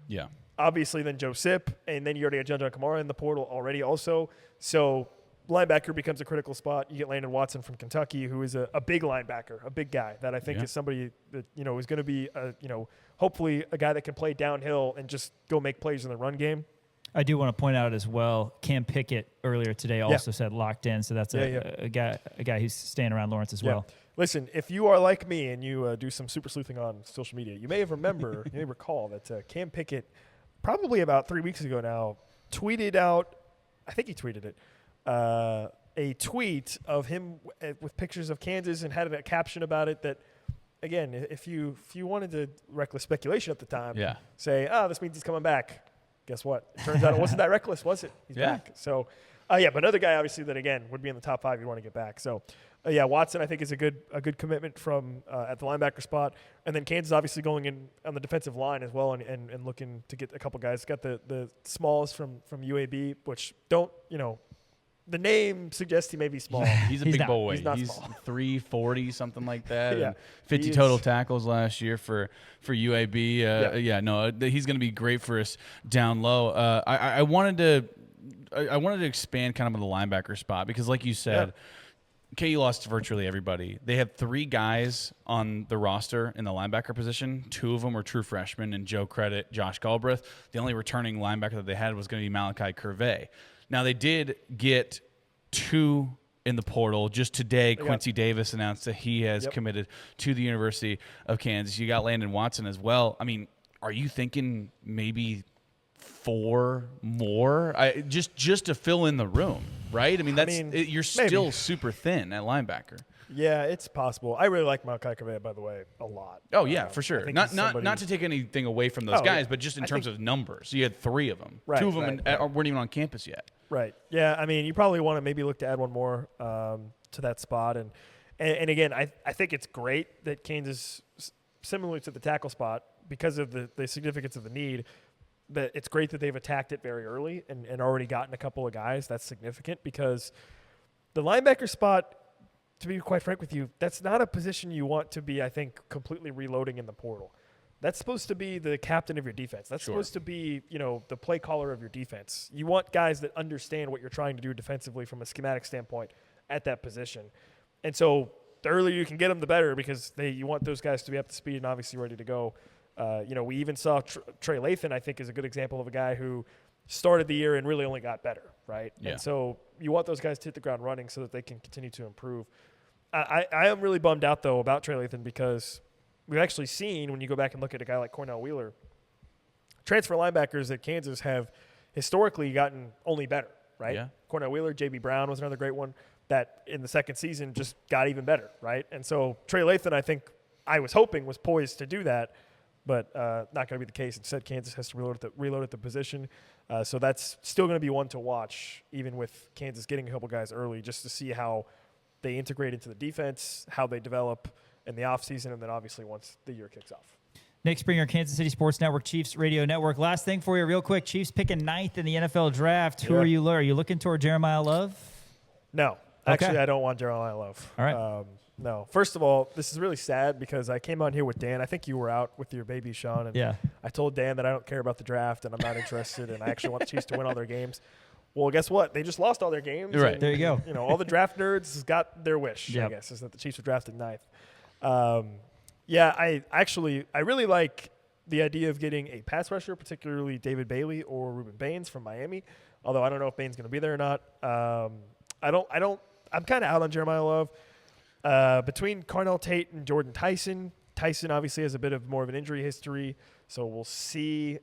Yeah. Obviously, then Joe Sipp, and then you already had John Kamara in the portal already also. So linebacker becomes a critical spot. You get Landon Watson from Kentucky, who is a big linebacker, a big guy that I think is somebody that, is going to be, hopefully a guy that can play downhill and just go make plays in the run game. I do want to point out as well, Cam Pickett earlier today also said locked in, so that's a guy who's staying around Lawrence as well. Listen, if you are like me and you do some super sleuthing on social media, you may recall that Cam Pickett, probably about 3 weeks ago now, tweeted out, I think he tweeted it, a tweet of him with pictures of Kansas and had a caption about it that, again, if you wanted to reckless speculation at the time, say, this means he's coming back. Guess what? It turns out it wasn't that reckless, was it? He's back. So, but another guy, obviously, that, again, would be in the top 5 you want to get back. So, Watson, I think, is a good commitment from at the linebacker spot. And then Kansas obviously going in on the defensive line as well and looking to get a couple guys. Got the Smalls from UAB, which the name suggests he may be small. He's a big boy. He's not He's small. 340, something like that. Yeah. And 50 total tackles last year for UAB. He's going to be great for us down low. I wanted to expand kind of on the linebacker spot because, like you said, KU lost virtually everybody. They had 3 guys on the roster in the linebacker position. 2 of them were true freshmen, and Joe Credit, Josh Galbraith. The only returning linebacker that they had was going to be Malachi Curvey. Now, they did get 2 in the portal. Just today, Quincy Davis announced that he has committed to the University of Kansas. You got Landon Watson as well. I mean, are you thinking maybe 4 more? Just to fill in the room, right? I mean, you're still super thin at linebacker. Yeah, it's possible. I really like Malachi Curvey, by the way, a lot. Oh yeah, for sure. Not to take anything away from those guys, but just in terms of numbers, you had 3 of them. Right, 2 of them weren't even on campus yet. Right. Yeah. I mean, you probably want to maybe look to add one more to that spot, and again, I think it's great that Kansas, similar to the tackle spot, because of the significance of the need, that it's great that they've attacked it very early and already gotten a couple of guys. That's significant because the linebacker spot, to be quite frank with you, that's not a position you want to be, I think, completely reloading in the portal. That's supposed to be the captain of your defense. That's supposed to be, the play caller of your defense. You want guys that understand what you're trying to do defensively from a schematic standpoint at that position. And so the earlier you can get them, the better, because you want those guys to be up to speed and obviously ready to go. We even saw Trey Lathan, I think, is a good example of a guy who started the year and really only got better, right? Yeah. And so you want those guys to hit the ground running so that they can continue to improve. I am really bummed out, though, about Trey Lathan because we've actually seen, when you go back and look at a guy like Cornell Wheeler, transfer linebackers at Kansas have historically gotten only better, right? Yeah. Cornell Wheeler, J.B. Brown was another great one that in the second season just got even better, right? And so Trey Lathan, I think, I was hoping was poised to do that, but not going to be the case. Instead, Kansas has to reload at the position. So that's still going to be one to watch, even with Kansas getting a couple guys early, just to see how they integrate into the defense, how they develop in the offseason, and then obviously once the year kicks off. Nick Springer, Kansas City Sports Network, Chiefs Radio Network. Last thing for you real quick, Chiefs picking 9th in the NFL draft. Who are you looking toward, Jeremiah Love? No. Okay. Actually, I don't want Jeremiah Love. All right. No. First of all, this is really sad because I came on here with Dan. I think you were out with your baby, Sean. And I told Dan that I don't care about the draft and I'm not interested and I actually want the Chiefs to win all their games. Well, guess what? They just lost all their games. Right. And, there you go. You know, all the draft nerds got their wish, I guess, is that the Chiefs were drafted 9th. I really like the idea of getting a pass rusher, particularly David Bailey or Ruben Baines from Miami, although I don't know if Baines is going to be there or not. I'm kind of out on Jeremiah Love. Between Carnell Tate and Jordan Tyson obviously has a bit of more of an injury history, so we'll see.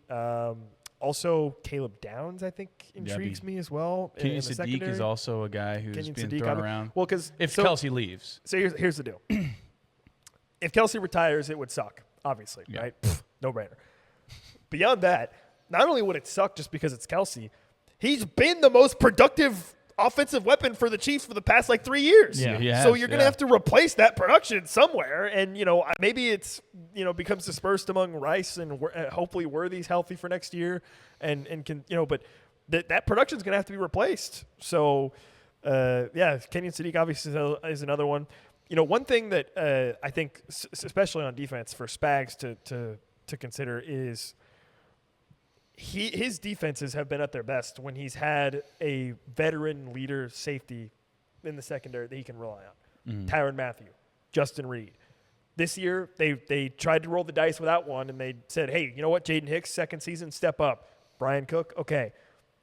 Also, Caleb Downs, I think, intrigues me as well. Kenyon Sadiq is also a guy who's being thrown around. Well, because if Kelsey leaves. So here's the deal. If Kelsey retires, it would suck, obviously, right? No brainer. Beyond that, not only would it suck just because it's Kelsey, he's been the most productive offensive weapon for the Chiefs for the past 3 years. Yeah. So you're going to have to replace that production somewhere. And, maybe it's, becomes dispersed among Rice and hopefully Worthy's healthy for next year and can, but that production's going to have to be replaced. So, Kenyon Sadiq obviously is another one. One thing that I think, especially on defense for Spags to consider is his defenses have been at their best when he's had a veteran leader safety in the secondary that he can rely on. Tyrann Mathieu, Justin Reed. This year, they tried to roll the dice without one, and they said, hey, you know what, Jaden Hicks, second season, step up. Brian Cook, okay.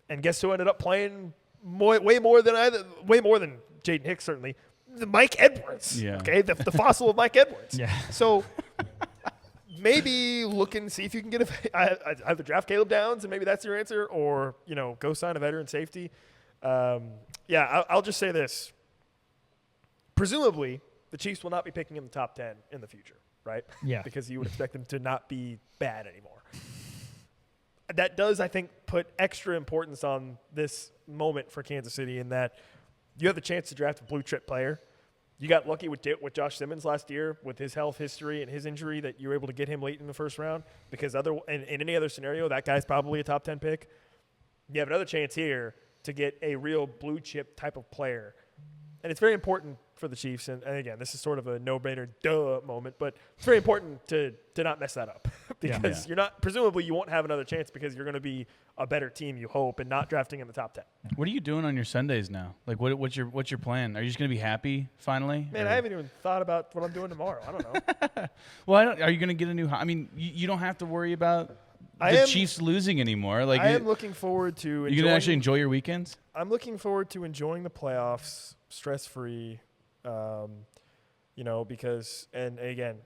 And guess who ended up playing way more than Jaden Hicks, certainly? Mike Edwards. Yeah. Okay, the fossil of Mike Edwards. Yeah. So maybe look and see if you can get either draft Caleb Downs and maybe that's your answer, or go sign a veteran safety. I'll just say this: presumably, the Chiefs will not be picking in the top 10 in the future, right? Yeah. Because you would expect them to not be bad anymore. That does, I think, put extra importance on this moment for Kansas City in that you have the chance to draft a blue chip player. You got lucky with Josh Simmons last year with his health history and his injury that you were able to get him late in the first round, because in any other scenario, that guy's probably a top 10 pick. You have another chance here to get a real blue chip type of player. And it's very important for the Chiefs. And again, this is sort of a no-brainer moment, but it's very important to not mess that up because presumably you won't have another chance because you're going to be a better team, you hope, and not drafting in the top 10. What are you doing on your Sundays now? What's your plan? Are you just going to be happy finally? Man, I haven't even thought about what I'm doing tomorrow. I don't know. Well, are you going to get a new? I mean, you don't have to worry about the Chiefs losing anymore. I am looking forward to. You going to actually enjoy your weekends? I'm looking forward to enjoying the playoffs, stress-free. Because, and again,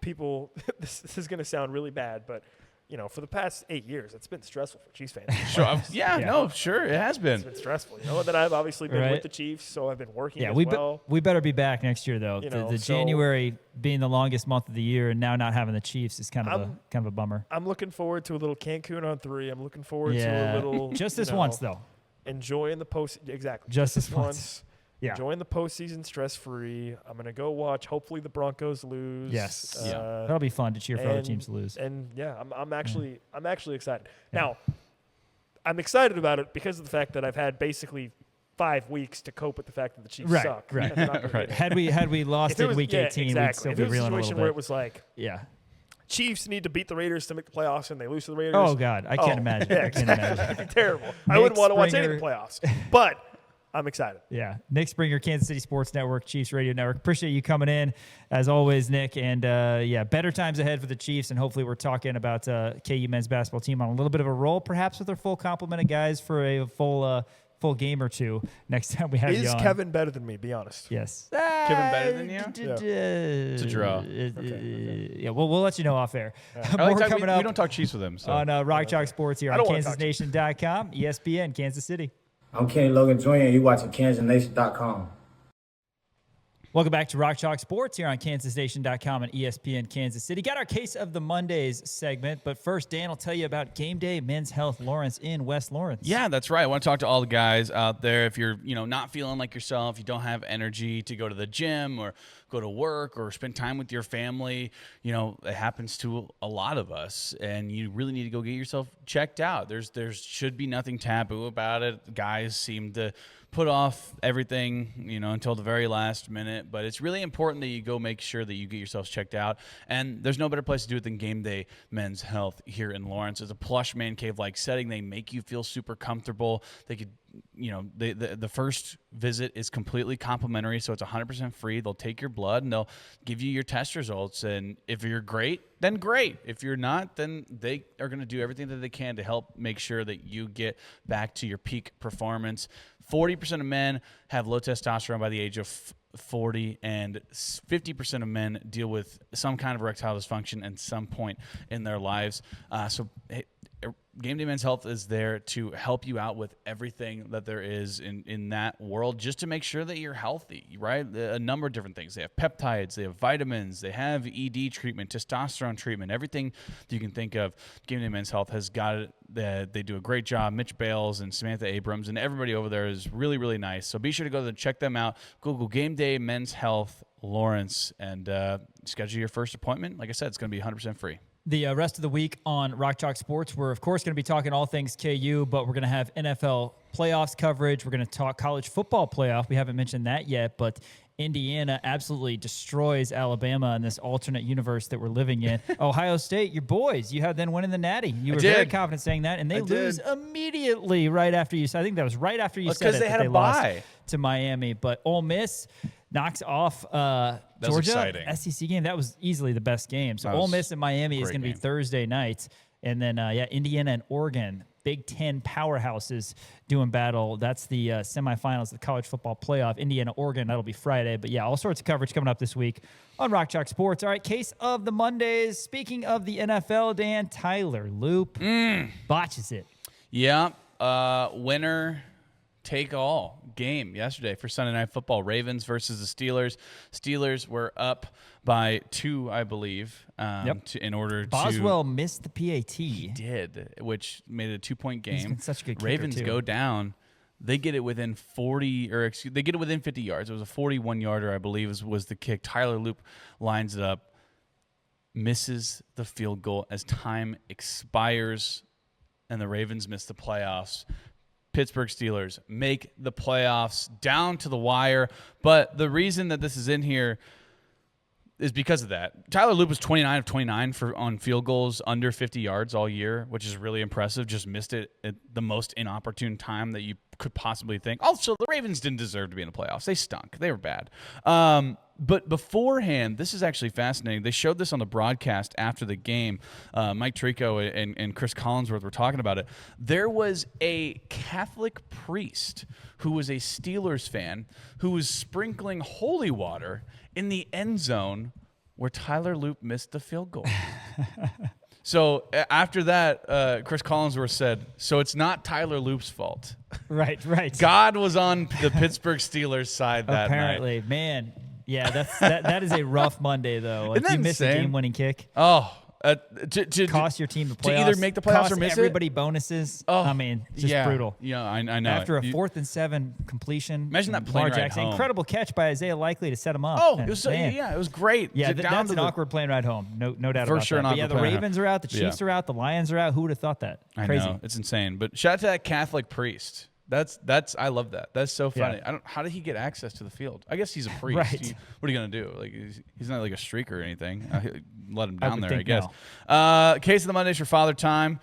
people, this is going to sound really bad, but, for the past 8 years, it's been stressful for Chiefs fans. Sure. Sure. It has been. It's been stressful. That I've obviously been with the Chiefs, so I've been working as well. We better be back next year, though. The January being the longest month of the year and now not having the Chiefs is kind of a bummer. I'm looking forward to a little Cancun on 3. I'm looking forward to a little. Just this once, though. Enjoying the post. Exactly. Just this once. Yeah. Enjoying the postseason stress-free. I'm going to go watch. Hopefully the Broncos lose. Yes. That'll be fun to cheer for other teams to lose. And I'm actually excited. Yeah. Now, I'm excited about it because of the fact that I've had basically 5 weeks to cope with the fact that the Chiefs suck. Right. Right. Had we lost in week 18, we'd still be reeling a little bit. If it was a situation where it was like, Chiefs need to beat the Raiders to make the playoffs, and they lose to the Raiders. Oh God, I can't imagine. Yeah, It'd be terrible. I wouldn't want to watch any of the playoffs, but I'm excited. Yeah. Nick Springer, Kansas City Sports Network, Chiefs Radio Network. Appreciate you coming in, as always, Nick. And, better times ahead for the Chiefs. And hopefully we're talking about KU men's basketball team on a little bit of a roll, perhaps with their full complement of guys for a full game or two next time we have you on. Is Kevin better than me? Be honest. Yes. Kevin better than you? It's a draw. Okay. Yeah, we'll let you know off air. More coming up. We don't talk Chiefs with him. So. On Rock Chalk Sports here on KansasNation.com, ESPN, Kansas City. I'm Kenny Logan Jr., and you're watching KansasNation.com. Welcome back to Rock Chalk Sports here on KansasNation.com and ESPN Kansas City. Got our Case of the Mondays segment, but first, Dan will tell you about Game Day Men's Health Lawrence in West Lawrence. Yeah, that's right. I want to talk to all the guys out there. If you're, not feeling like yourself, you don't have energy to go to the gym or go to work or spend time with your family, it happens to a lot of us, and you really need to go get yourself checked out. There should be nothing taboo about it. Guys seem to put off everything, until the very last minute. But it's really important that you go make sure that you get yourselves checked out. And there's no better place to do it than Game Day Men's Health here in Lawrence. It's a plush man cave-like setting. They make you feel super comfortable. They could, the first visit is completely complimentary, so it's 100% free. They'll take your blood and they'll give you your test results. And if you're great, then great. If you're not, then they are going to do everything that they can to help make sure that you get back to your peak performance. 40% of men have low testosterone by the age of 40, and 50% of men deal with some kind of erectile dysfunction at some point in their lives. Game Day Men's Health is there to help you out with everything that there is in that world, just to make sure that you're healthy, right? A number of different things. They have peptides, they have vitamins, they have ED treatment, testosterone treatment, everything that you can think of. Game Day Men's Health has got it. They do a great job. Mitch Bales and Samantha Abrams and everybody over there is really, really nice. So be sure to go there and check them out. Google Game Day Men's Health Lawrence and schedule your first appointment. Like I said, it's going to be 100% free. The rest of the week on Rock Chalk Sports, we're, of course, going to be talking all things KU, but we're going to have NFL playoffs coverage. We're going to talk college football playoff. We haven't mentioned that yet, but Indiana absolutely destroys Alabama in this alternate universe that we're living in. Ohio State, your boys, you had them winning the Natty. You were very confident saying that, and they lose immediately right after you said. I think that was right after you said it. Because they had a bye to Miami, but Ole Miss knocks off Georgia. SEC game. That was easily the best game. So Ole Miss and Miami is going to be Thursday night. And then, Indiana and Oregon, Big Ten powerhouses doing battle. That's the semifinals of the college football playoff. Indiana, Oregon, that'll be Friday. But, all sorts of coverage coming up this week on Rock Chalk Sports. All right, Case of the Mondays. Speaking of the NFL, Dan, Tyler Loop botches it. Yeah, winner take all game yesterday for Sunday Night Football. Ravens versus the Steelers. Steelers were up by 2, I believe, in order Boswell missed the PAT. He did, which made it a 2-point game. He's been such a good kicker, Ravens go down. They get it within 50 yards. It was a 41-yarder, I believe, was the kick. Tyler Loop lines it up, misses the field goal as time expires, and the Ravens miss the playoffs. Pittsburgh Steelers make the playoffs down to the wire. But the reason that this is in here is because of that. Tyler Loop was 29 of 29 on field goals under 50 yards all year, which is really impressive. Just missed it at the most inopportune time that you could possibly think. Also, the Ravens didn't deserve to be in the playoffs. They stunk. They were bad. But beforehand, this is actually fascinating. They showed this on the broadcast after the game. Mike Tirico and Chris Collinsworth were talking about it. There was a Catholic priest who was a Steelers fan who was sprinkling holy water in the end zone where Tyler Loop missed the field goal. So after that, Chris Collinsworth said, so it's not Tyler Loop's fault. Right. God was on the Pittsburgh Steelers side that night. Apparently, man. Yeah, that is a rough Monday, though. Isn't if you that miss insane? a game-winning kick. Oh. To cost your team the playoffs. To either make the playoffs cost or miss everybody bonoses. Oh, I mean, just brutal. Yeah, I know. After a 4th and 7 completion. Imagine that plane Lamar ride Jackson. home. Incredible catch by Isaiah Likely to set him up. Oh, it was great. Yeah, that's an awkward plane ride home. No doubt about sure that. But yeah, the Ravens are out. The Chiefs are out. The Lions are out. Who would have thought that? Crazy. I know. It's insane. But shout out to that Catholic priest. That's I love that. That's so funny. Yeah. How did he get access to the field? I guess he's a priest. Right. What are you gonna do? Like he's not like a streaker or anything. Let him down there, I think guess. Case of the Mondays for Father Time.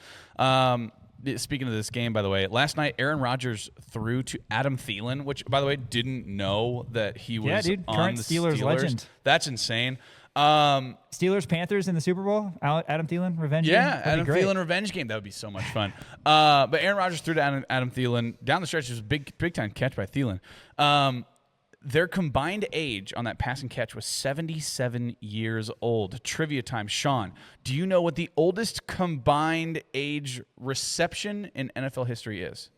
Speaking of this game, by the way, last night Aaron Rodgers threw to Adam Thielen, which, by the way, didn't know that he was on current the Steelers legend. That's insane. Steelers Panthers in the Super Bowl. Adam Thielen revenge game. Yeah, Adam Thielen revenge game. That would be so much fun. But Aaron Rodgers threw to Adam Thielen down the stretch. It was a big time catch by Thielen. Their combined age on that passing catch was 77 years old. Trivia time. Sean, do you know what the oldest combined age reception in NFL history is?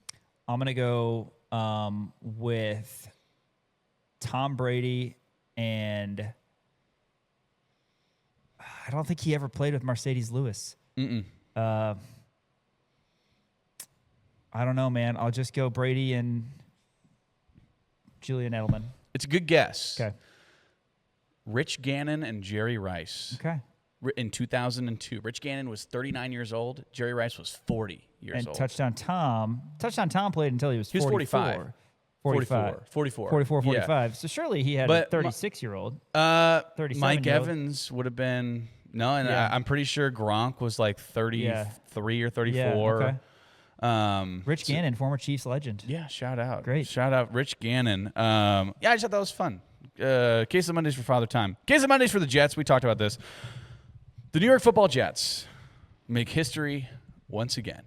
I'm gonna go with Tom Brady and I don't think he ever played with Mercedes Lewis. I don't know, man. I'll just go Brady and Julian Edelman. It's a good guess. Okay. Rich Gannon and Jerry Rice. Okay. In 2002. Rich Gannon was 39 years old. Jerry Rice was 40 years And old. Touchdown Tom played until he was 45. 44. 45. So surely he had a 36-year-old. 37-year-old. Mike Evans would have been I'm pretty sure Gronk was like 33 or 34. Yeah, okay. Rich Gannon, former Chiefs legend. Yeah, shout out. Great. Shout out Rich Gannon. I just thought that was fun. Case of Mondays for Father Time. Case of Mondays for the Jets. We talked about this. The New York Football Jets make history once again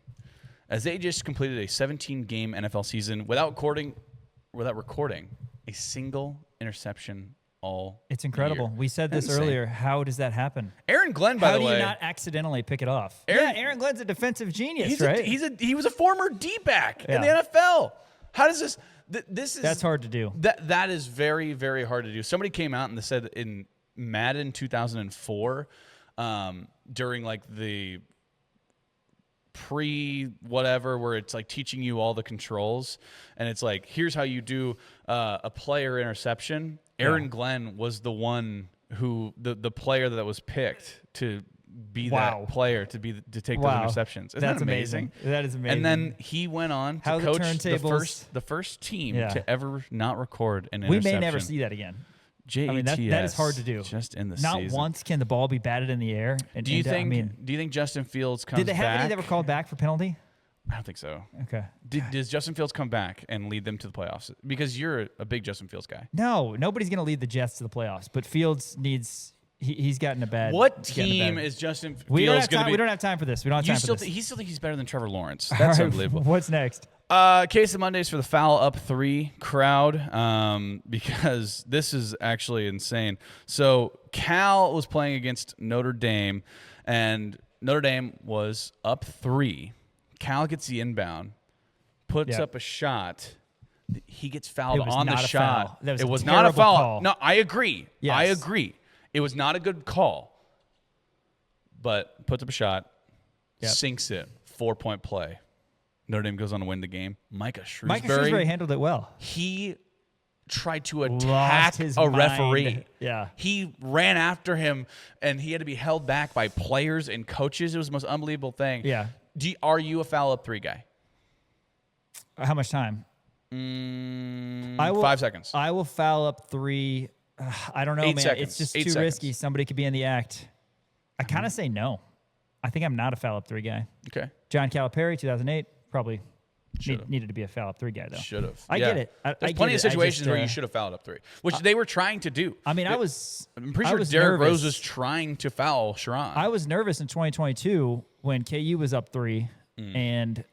as they just completed a 17-game NFL season without recording a single interception all It's incredible. year. We said this Insane. earlier. How does that happen? Aaron Glenn, by the way. How do you not accidentally pick it off? Aaron Glenn's a defensive genius, right? He was a former D-back in the Yeah. NFL. How does this? This is That's hard to do. That is very, very hard to do. Somebody came out and they said in Madden 2004, during like the pre-whatever, where it's like teaching you all the controls, and it's like, here's how you do a player interception. Aaron Glenn was the one who the player that was picked to be that player to take those interceptions. Isn't That's that amazing? That is amazing. And then he went on to coach the first team to ever not record an interception. We may never see that again. JETS, I mean, that is hard to do. Just in the Not season. once can the ball be batted in the air. And, Do you think Justin Fields comes back? Did they have any that were called back for penalty? I don't think so. Okay. Does Justin Fields come back and lead them to the playoffs? Because you're a big Justin Fields guy. No, nobody's going to lead the Jets to the playoffs. But Fields needs. He's gotten a bad. What team is Justin Fields going to be? We don't have time for this. We don't have time for this. He still thinks he's better than Trevor Lawrence. That's unbelievable. What's next? Case of Mondays for the foul up 3 crowd, because this is actually insane. So Cal was playing against Notre Dame, and Notre Dame was up 3. Cal gets the inbound, puts up a shot. He gets fouled on the shot. It was not a foul. Call. No, I agree. Yes. I agree. It was not a good call, but puts up a shot, sinks it, 4-point play. Notre Dame goes on to win the game. Micah Shrewsbury handled it well. He tried to attack a referee. Yeah. He ran after him, and he had to be held back by players and coaches. It was the most unbelievable thing. Yeah. Are you a foul up 3 guy? How much time? 5 seconds. I will foul up 3. I don't know, 8 man. seconds. It's just 8 too seconds. risky. Somebody could be in the act. I kind of say no. I think I'm not a foul up 3 guy. Okay. John Calipari, 2008, probably needed to be a foul up 3 guy, though. Should have. I get it. There's plenty of situations where you should have fouled up 3, which they were trying to do. I mean, I'm pretty sure Derrick Rose was trying to foul Sharon. I was nervous in 2022 when KU was up 3 and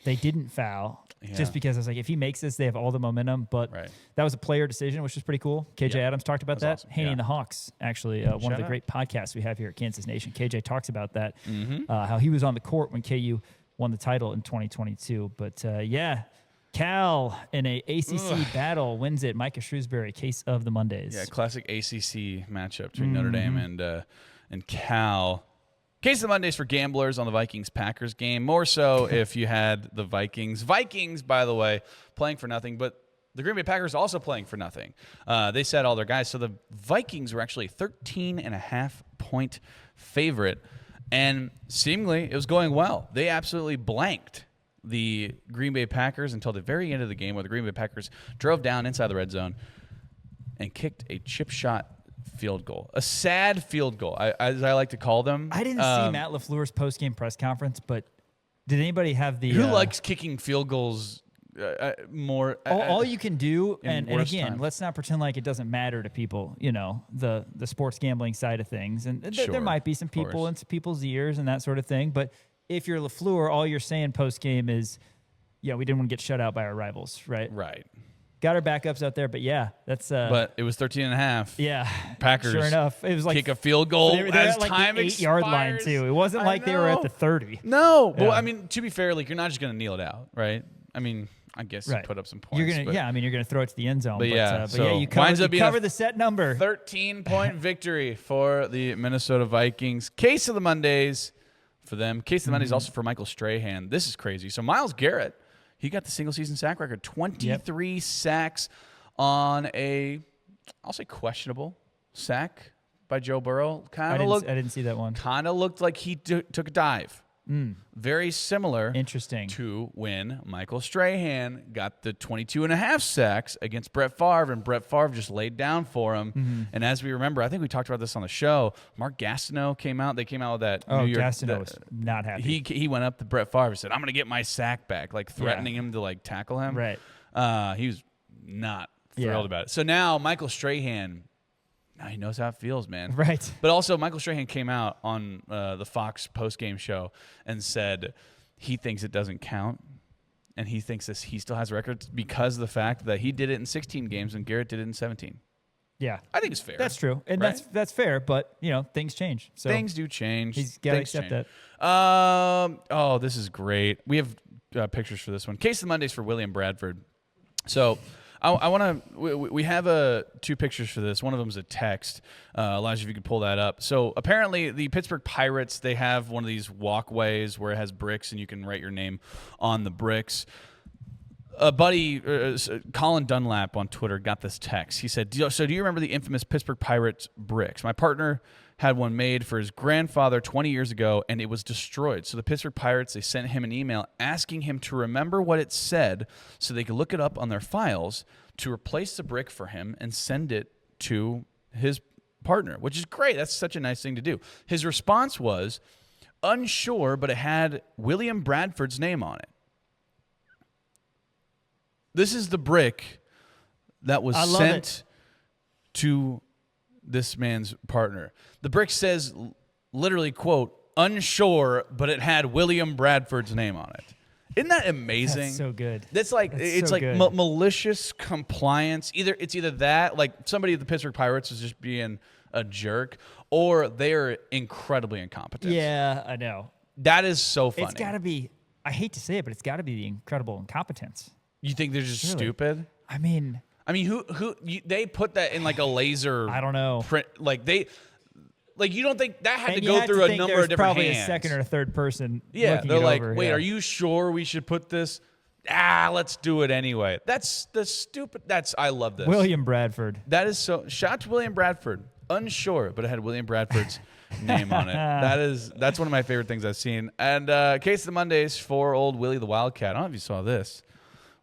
they didn't foul. Just because I was like, if he makes this, they have all the momentum. But that was a player decision, which was pretty cool. KJ Adams talked about that. Awesome. Haney and the Hawks, actually, one of the great podcasts we have here at Kansas Nation. KJ talks about that, how he was on the court when KU won the title in 2022. But Cal in a ACC battle wins it. Micah Shrewsbury, case of the Mondays. Yeah, classic ACC matchup between Notre Dame and Cal. Case of the Mondays for gamblers on the Vikings-Packers game. More so if you had the Vikings. Vikings, by the way, playing for nothing, but the Green Bay Packers also playing for nothing. They said all their guys. So the Vikings were actually a 13.5-point favorite, and seemingly it was going well. They absolutely blanked the Green Bay Packers until the very end of the game, where the Green Bay Packers drove down inside the red zone and kicked a chip shot field goal, a sad field goal, as I like to call them. I didn't see Matt LaFleur's post-game press conference, but did anybody have the... Who likes kicking field goals more? All you can do, and again, time. let's not pretend like it doesn't matter to people, the sports gambling side of things. And there might be some people in some people's ears and that sort of thing. But if you're LaFleur, all you're saying post-game is, we didn't want to get shut out by our rivals, right? Right. Got our backups out there, but that's... but it was 13.5. Yeah. Packers. Sure enough. It was like... kick a field goal they were as at like time the 8-yard line, expires. too. It wasn't like they were at the 30. No. Yeah. Well, I mean, to be fair, like, you're not just going to kneel it out, right? I mean, I guess Right. he put up some points. You're gonna, you're gonna throw it to the end zone. But yeah, you winds up being cover a the set number. 13-point victory for the Minnesota Vikings. Case of the Mondays for them. Case of the Mondays also for Michael Strahan. This is crazy. So Myles Garrett, he got the single-season sack record, 23 sacks on I'll say questionable sack by Joe Burrow. I didn't see that one. Kind of looked like he took a dive. Very similar to when Michael Strahan got the 22.5 sacks against Brett Favre, and Brett Favre just laid down for him. And as we remember, I think we talked about this on the show, Mark Gastineau came out. They came out with that New York. Gastineau was not happy. He went up to Brett Favre and said, I'm going to get my sack back, like threatening him to like tackle him. Right. He was not thrilled about it. So now Michael Strahan, now he knows how it feels, man. Right. But also, Michael Strahan came out on the Fox postgame show and said he thinks it doesn't count, and he thinks he still has records because of the fact that he did it in 16 games and Garrett did it in 17. Yeah, I think it's fair. That's true, and right? that's fair. But things change. So things do change. He's got to accept that. This is great. We have pictures for this one. Case of the Mondays for William Bradford. So. I want to. We have two pictures for this. One of them is a text. Elijah, if you could pull that up. So apparently, the Pittsburgh Pirates, they have one of these walkways where it has bricks, and you can write your name on the bricks. A buddy, Colin Dunlap on Twitter, got this text. He said, "So do you remember the infamous Pittsburgh Pirates bricks? My partner had one made for his grandfather 20 years ago, and it was destroyed. So the Pittsburgh Pirates, they sent him an email asking him to remember what it said so they could look it up on their files to replace the brick for him and send it to his partner," which is great. That's such a nice thing to do. His response was, unsure, but it had William Bradford's name on it. This is the brick that was sent to this man's partner. The brick says, literally, quote, unsure, but it had William Bradford's name on it. Isn't that amazing? That's so good. That's like it's so like good. Malicious compliance. It's either that, like somebody at the Pittsburgh Pirates is just being a jerk, or they are incredibly incompetent. Yeah, I know. That is so funny. It's got to be. I hate to say it, but it's got to be the incredible incompetence. You think they're just stupid? I mean, they put that in like a laser. I don't know. Print, you don't think that had and to go through a number of different probably hands? A second or a third person. Yeah, they're like, over. wait, are you sure we should put this? Let's do it anyway. That's the stupid. I love this. William Bradford. That is so. Shout out to William Bradford. Unsure, but it had William Bradford's name on it. That's one of my favorite things I've seen. And Case of the Mondays for old Willie the Wildcat. I don't know if you saw this.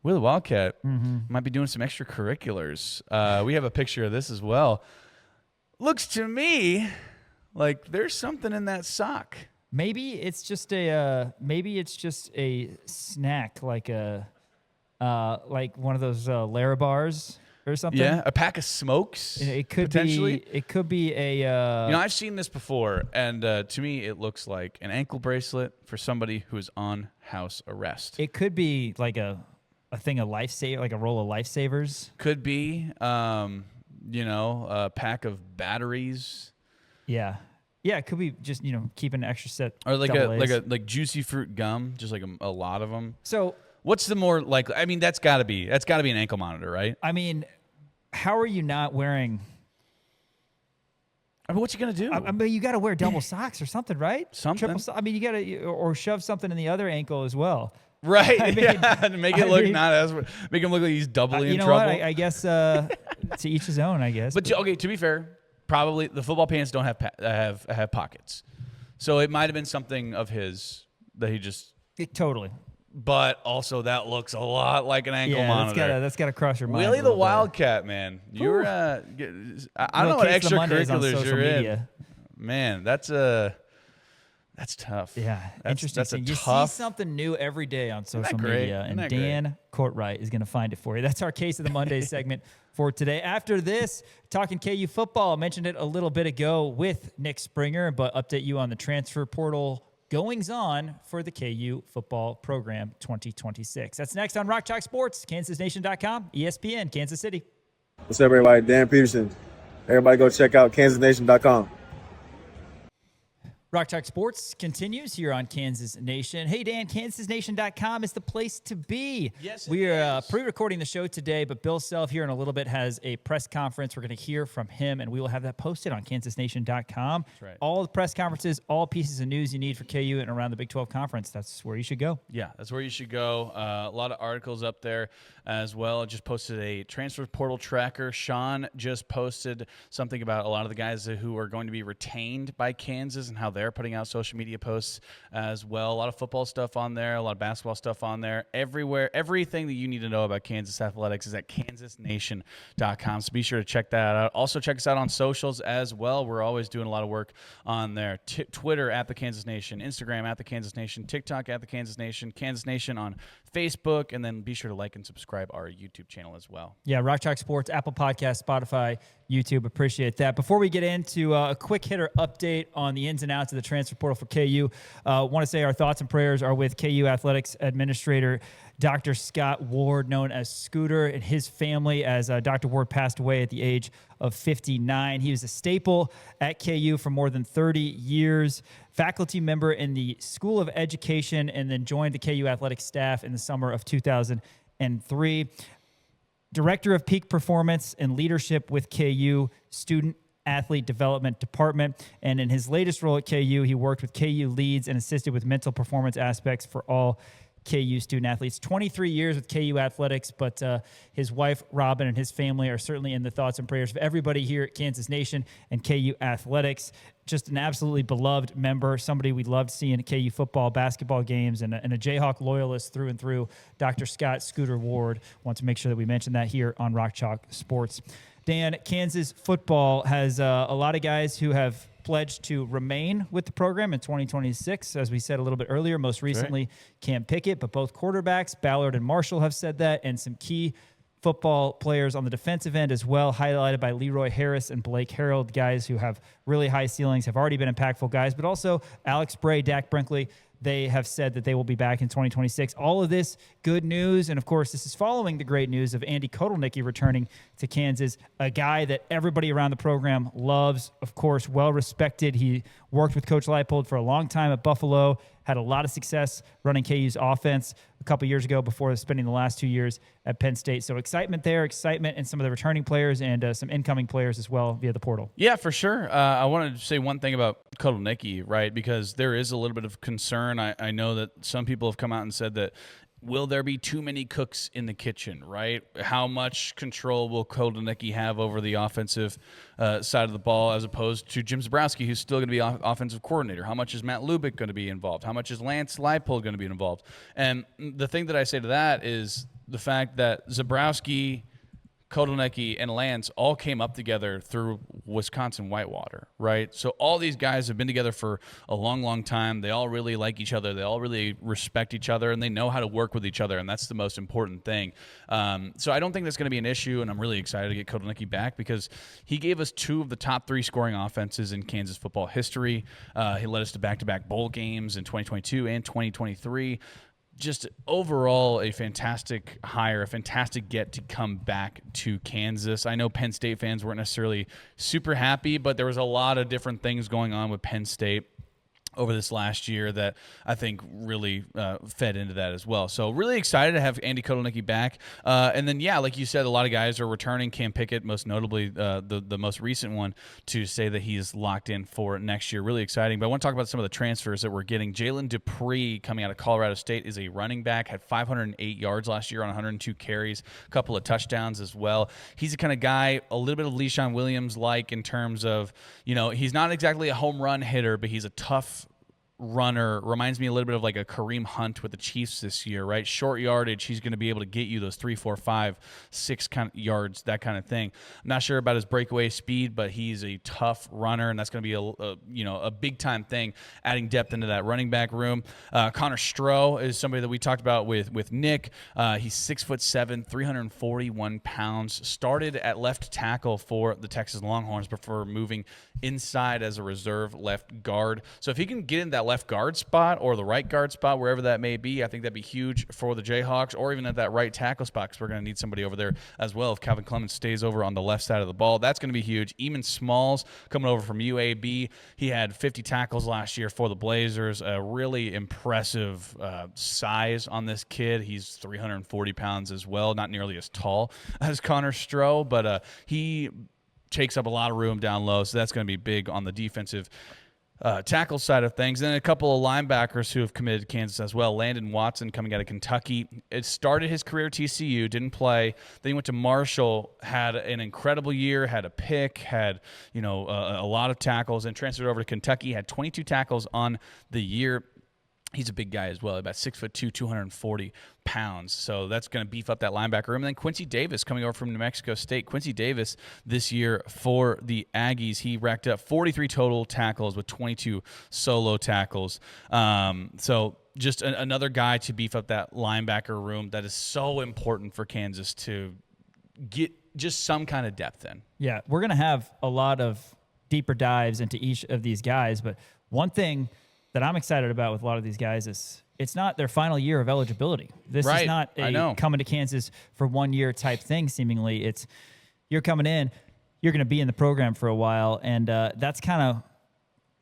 Willie the Wildcat might be doing some extracurriculars. We have a picture of this as well. Looks to me like there's something in that sock. Maybe it's just a snack, like one of those Larabars or something. Yeah, a pack of smokes. It could potentially. It could be a. I've seen this before, and to me, it looks like an ankle bracelet for somebody who is on house arrest. It could be like a thing of lifesaver, like a roll of lifesavers. Could be, a pack of batteries. Yeah. Yeah, it could be just keeping an extra set, or like juicy fruit gum, just like a lot of them. So what's the more likely? I mean, that's got to be an ankle monitor, right? I mean, how are you not wearing? I mean, what you gonna do? I mean, you got to wear double socks or something, right? Something. Triple I mean, you got to or shove something in the other ankle as well. Right. I mean, to make it look make him look like he's doubly in trouble. What? I guess to each his own. I guess. But to be fair. Probably the football pants don't have pockets, so it might have been something of his that he just totally. But also that looks a lot like an ankle monitor. That's gotta cross your mind. Willie the Wildcat, man, you're I don't know what extracurriculars you're in. Man, that's tough. Yeah, interesting. That's you tough. see something new every day on social great? media, and Dan Courtwright is going to find it for you. That's our Case of the Monday segment for today. After this, talking KU football. I mentioned it a little bit ago with Nick Springer, but update you on the transfer portal goings on for the KU football program 2026. That's next on Rock Chalk Sports, KansasNation.com, ESPN, Kansas City. What's up, everybody? Dan Peterson. Everybody go check out KansasNation.com. Rock Talk Sports continues here on Kansas Nation. Hey, Dan, KansasNation.com is the place to be. Yes, we are pre-recording the show today, but Bill Self here in a little bit has a press conference. We're going to hear from him, and we will have that posted on KansasNation.com. That's right. All the press conferences, all pieces of news you need for KU and around the Big 12 Conference. That's where you should go. Yeah, that's where you should go. A lot of articles up there as well. I just posted a transfer portal tracker. Sean just posted something about a lot of the guys who are going to be retained by Kansas and how they're putting out social media posts as well. A lot of football stuff on there, a lot of basketball stuff on there. Everywhere, everything that you need to know about Kansas athletics is at KansasNation.com. So be sure to check that out. Also check us out on socials as well. We're always doing a lot of work on there. Twitter at the Kansas Nation, Instagram at the Kansas Nation, TikTok at the Kansas Nation on Facebook, and then be sure to like and subscribe our YouTube channel as well. Yeah, Rock Chalk Sports, Apple Podcasts, Spotify, YouTube. Appreciate that. Before we get into a quick hitter update on the ins and outs of the transfer portal for KU, want to say our thoughts and prayers are with KU Athletics Administrator Dr. Scott Ward, known as Scooter, and his family, as Dr. Ward passed away at the age of 59. He was a staple at KU for more than 30 years, faculty member in the School of Education, and then joined the KU Athletics staff in the summer of 2003. Director of Peak Performance and Leadership with KU Student Athlete Development Department. And in his latest role at KU, he worked with KU leads and assisted with mental performance aspects for all KU student athletes. 23 years with KU Athletics, but his wife, Robin, and his family are certainly in the thoughts and prayers of everybody here at Kansas Nation and KU Athletics. Just an absolutely beloved member, somebody we loved seeing at KU football, basketball games, and a Jayhawk loyalist through and through. Dr. Scott Scooter Ward. Want to make sure that we mention that here on Rock Chalk Sports. Dan, Kansas football has a lot of guys who have pledged to remain with the program in 2026, as we said a little bit earlier. Most recently, Cam Pickett, but both quarterbacks, Ballard and Marshall, have said that, and some key football players on the defensive end as well, highlighted by Leroy Harris and Blake Harold, guys who have really high ceilings, have already been impactful guys, but also Alex Bray, Dak Brinkley. They have said that they will be back in 2026. All of this good news, and of course, this is following the great news of Andy Kotelnicki returning to Kansas, a guy that everybody around the program loves, of course, well-respected. He worked with Coach Leipold for a long time at Buffalo, had a lot of success running KU's offense a couple years ago before spending the last 2 years at Penn State. So excitement there, excitement in some of the returning players and some incoming players as well via the portal. Yeah, for sure. I wanted to say one thing about Kotelnicki, right, because there is a little bit of concern. I know that some people have come out and said that, will there be too many cooks in the kitchen, right? How much control will Kotelnicki have over the offensive side of the ball as opposed to Jim Zabrowski, who's still going to be offensive coordinator? How much is Matt Lubick going to be involved? How much is Lance Leipold going to be involved? And the thing that I say to that is the fact that Zabrowski, Kotelnicki, and Lance all came up together through Wisconsin Whitewater, right? So all these guys have been together for a long, long time. They all really like each other. They all really respect each other, and they know how to work with each other, and that's the most important thing. So I don't think that's going to be an issue, and I'm really excited to get Kotelnicki back because he gave us two of the top three scoring offenses in Kansas football history. He led us to back-to-back bowl games in 2022 and 2023. Just overall a fantastic hire, a fantastic get to come back to Kansas. I know Penn State fans weren't necessarily super happy, but there was a lot of different things going on with Penn State over this last year that I think really fed into that as well. So really excited to have Andy Kotelnicki back. And then, yeah, like you said, a lot of guys are returning. Cam Pickett, most notably the most recent one, to say that he is locked in for next year. Really exciting. But I want to talk about some of the transfers that we're getting. Jalen Dupree, coming out of Colorado State, is a running back, had 508 yards last year on 102 carries, a couple of touchdowns as well. He's the kind of guy, a little bit of LeSean Williams-like in terms of, he's not exactly a home run hitter, but he's a tough runner. Reminds me a little bit of like a Kareem Hunt with the Chiefs this year, right? Short yardage, he's going to be able to get you those 3, 4, 5, 6 kind of yards, that kind of thing. I'm not sure about his breakaway speed, but he's a tough runner, and that's going to be a big time thing, adding depth into that running back room. Connor Stroh is somebody that we talked about with Nick. He's 6'7", 341 pounds. Started at left tackle for the Texas Longhorns before moving inside as a reserve left guard. So if he can get in that that left guard spot or the right guard spot, wherever that may be. I think that'd be huge for the Jayhawks, or even at that right tackle spot, because we're going to need somebody over there as well. If Calvin Clemens stays over on the left side of the ball, that's going to be huge. Eamon Smalls coming over from UAB. He had 50 tackles last year for the Blazers. A really impressive size on this kid. He's 340 pounds as well, not nearly as tall as Connor Stroh, but he takes up a lot of room down low, so that's going to be big on the defensive tackle side of things. And then a couple of linebackers who have committed to Kansas as well. Landon Watson coming out of Kentucky. It started his career at TCU, didn't play. Then he went to Marshall, had an incredible year, had a pick, had a lot of tackles, and transferred over to Kentucky, had 22 tackles on the year. He's a big guy as well, about 6'2", 240 pounds. So that's going to beef up that linebacker room. And then Quincy Davis coming over from New Mexico State. Quincy Davis this year for the Aggies, he racked up 43 total tackles with 22 solo tackles. So just another guy to beef up that linebacker room that is so important for Kansas to get just some kind of depth in. Yeah, we're going to have a lot of deeper dives into each of these guys, but one thing that I'm excited about with a lot of these guys is it's not their final year of eligibility. This is not a coming to Kansas for 1 year type thing, seemingly. It's you're coming in, you're going to be in the program for a while, and that's kind of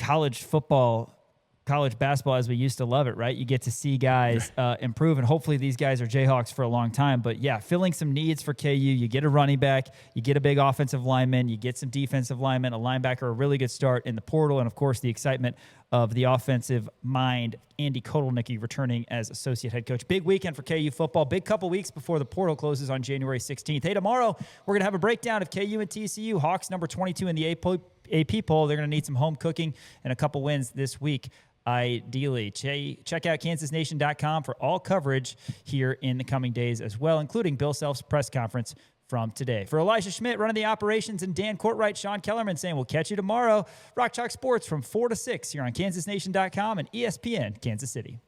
college football, college basketball as we used to love it, right? You get to see guys improve, and hopefully these guys are Jayhawks for a long time. But, yeah, filling some needs for KU. You get a running back, you get a big offensive lineman, you get some defensive linemen, a linebacker, a really good start in the portal, and, of course, the excitement of the offensive mind, Andy Kotelnicki returning as associate head coach. Big weekend for KU football. Big couple weeks before the portal closes on January 16th. Hey, tomorrow we're going to have a breakdown of KU and TCU. Hawks number 22 in the AP poll. They're going to need some home cooking and a couple wins this week, ideally. Check out KansasNation.com for all coverage here in the coming days as well, including Bill Self's press conference from today. For Elijah Schmidt running the operations and Dan Courtwright, Sean Kellerman saying we'll catch you tomorrow. Rock Chalk Sports from 4 to 6 here on KansasNation.com and ESPN Kansas City.